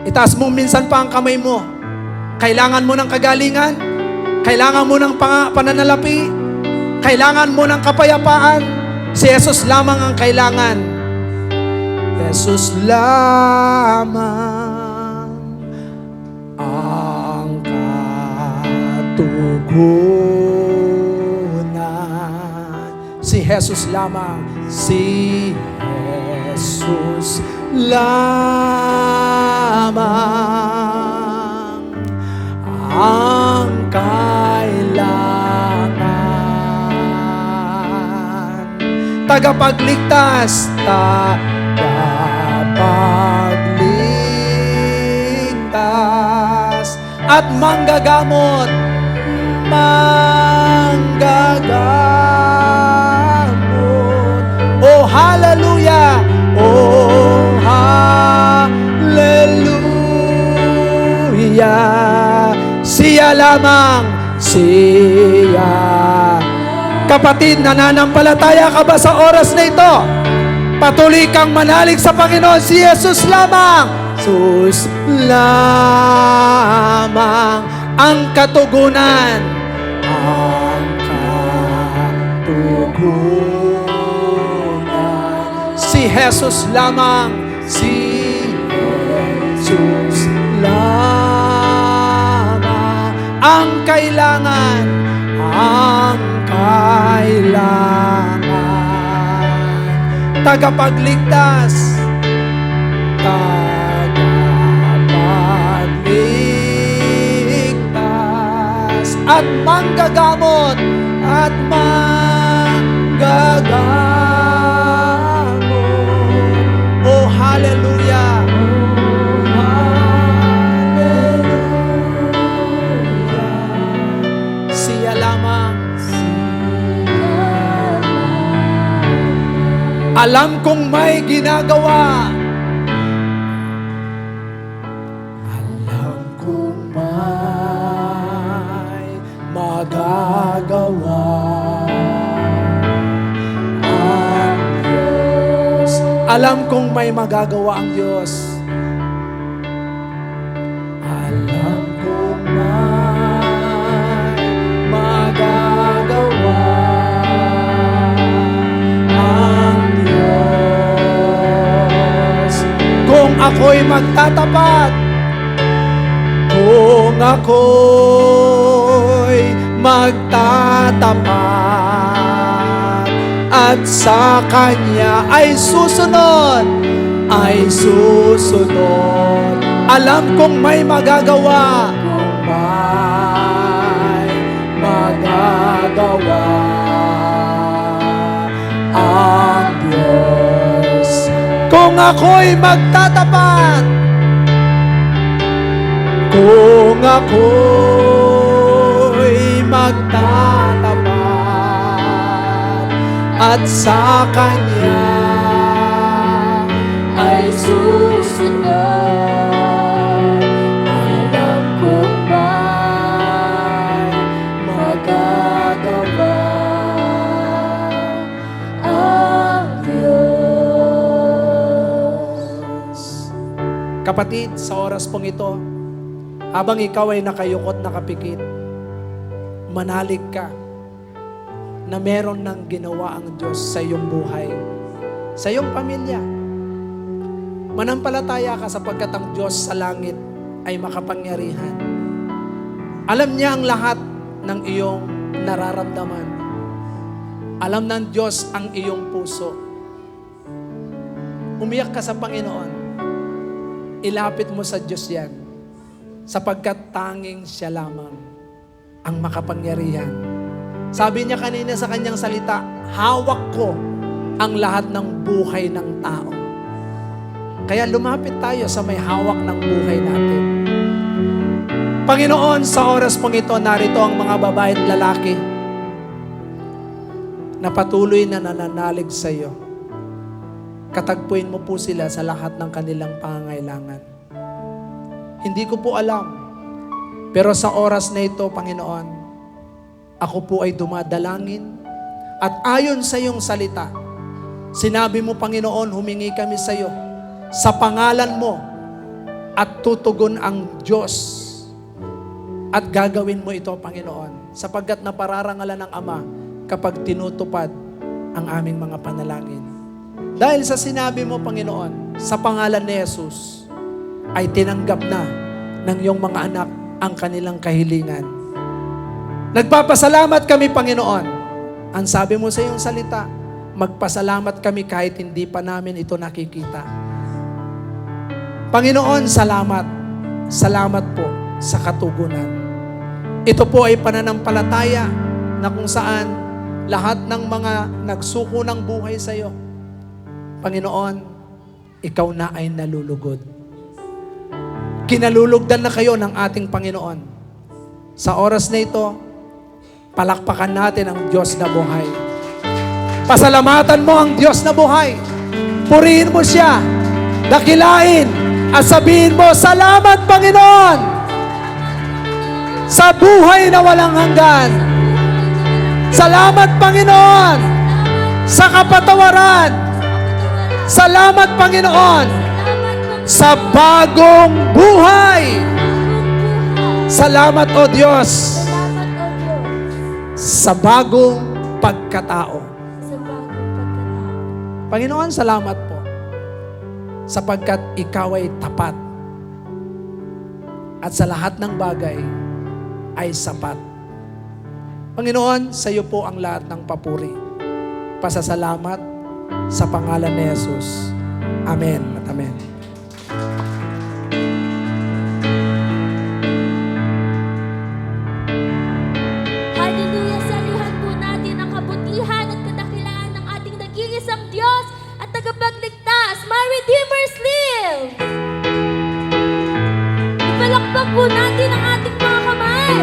Itaas mo minsan pa ang kamay mo. Kailangan mo ng kagalingan, kailangan mo ng pananalapi, kailangan mo ng kapayapaan. Si Jesus lamang ang kailangan. Jesus lamang ang katugunan. Si Jesus lamang, si Jesus lamang ang kailangan. Tagapagligtas, tagapagligtas at manggagamot, manggagamot. Oh, hallelujah! Oh, hallelujah! Siya lamang, siya. Kapatid, nananampalataya ka ba sa oras na ito? Patuloy kang manalig sa Panginoon. Si Jesus lamang, Jesus lamang ang katugunan, ang katugunan. Si Jesus lamang, si Jesus lamang ang kailangan, ang kailangan. Tagapagligtas, tagapagligtas at manggagamot, at manggagamot. Oh, hallelujah! Siya lamang. Alam kong may ginagawa. Alam kong may magagawa ang Diyos. Alam kong may magagawa ang Diyos. Alam kong may magagawa ang Diyos. Kung ako'y magtatapat, kung ako'y magtatapat at sa Kanya ay susunod. Alam kong may magagawa. Kung may magagawa ang Diyos. Kung ako'y magtatapat, kung ako'y magtatapat at sa Kanya ay susunod, alam kong may magagawa ang Diyos. Kapatid, sa oras pong ito, habang ikaw ay nakayukot, nakapikit, manalig ka na meron ng ginawa ang Diyos sa iyong buhay, sa iyong pamilya. Manampalataya ka sapagkat ang Diyos sa langit ay makapangyarihan. Alam niya ang lahat ng iyong nararamdaman. Alam ng Diyos ang iyong puso. Umiyak ka sa Panginoon. Ilapit mo sa Diyos yan. Sapagkat tanging siya lamang ang makapangyarihan. Sabi niya kanina sa kanyang salita, hawak ko ang lahat ng buhay ng tao. Kaya lumapit tayo sa may hawak ng buhay natin. Panginoon, sa oras pong ito, narito ang mga babae at lalaki na patuloy na nananalig sa iyo. Katagpuin mo po sila sa lahat ng kanilang pangangailangan. Hindi ko po alam, pero sa oras na ito, Panginoon, ako po ay dumadalangin at ayon sa iyong salita, sinabi mo, Panginoon, humingi kami sa iyo sa pangalan mo at tutugon ang Diyos at gagawin mo ito, Panginoon, sapagkat napararangalan ng Ama kapag tinutupad ang aming mga panalangin. Dahil sa sinabi mo, Panginoon, sa pangalan ni Jesus, ay tinanggap na ng iyong mga anak ang kanilang kahilingan. Nagpapasalamat kami, Panginoon. Ang sabi mo sa iyong salita, magpasalamat kami kahit hindi pa namin ito nakikita. Panginoon, salamat. Salamat po sa katugunan. Ito po ay pananampalataya na kung saan lahat ng mga nagsuko ng buhay sa iyo, Panginoon, ikaw na ay nalulugod. Kinalulugdan na kayo ng ating Panginoon. Sa oras na ito, palakpakan natin ang Diyos na buhay. Pasalamatan mo ang Diyos na buhay. Purihin mo siya. Dakilain at sabihin mo, salamat Panginoon sa buhay na walang hanggan. Salamat Panginoon sa kapatawaran. Salamat Panginoon sa bagong buhay. Salamat o Diyos sa bagong pagkatao. Panginoon, salamat po sapagkat ikaw ay tapat at sa lahat ng bagay ay sapat. Panginoon, sa iyo po ang lahat ng papuri. Pasasalamat sa pangalan ni Jesus. Amen at amen. Hallelujah! Salihan po natin ang kabutihan at kadakilaan ng ating nag-iisang Diyos at tagapagligtas. My Redeemer's live! Ipalakpak po natin ang ating mga kamay.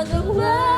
Huwag ang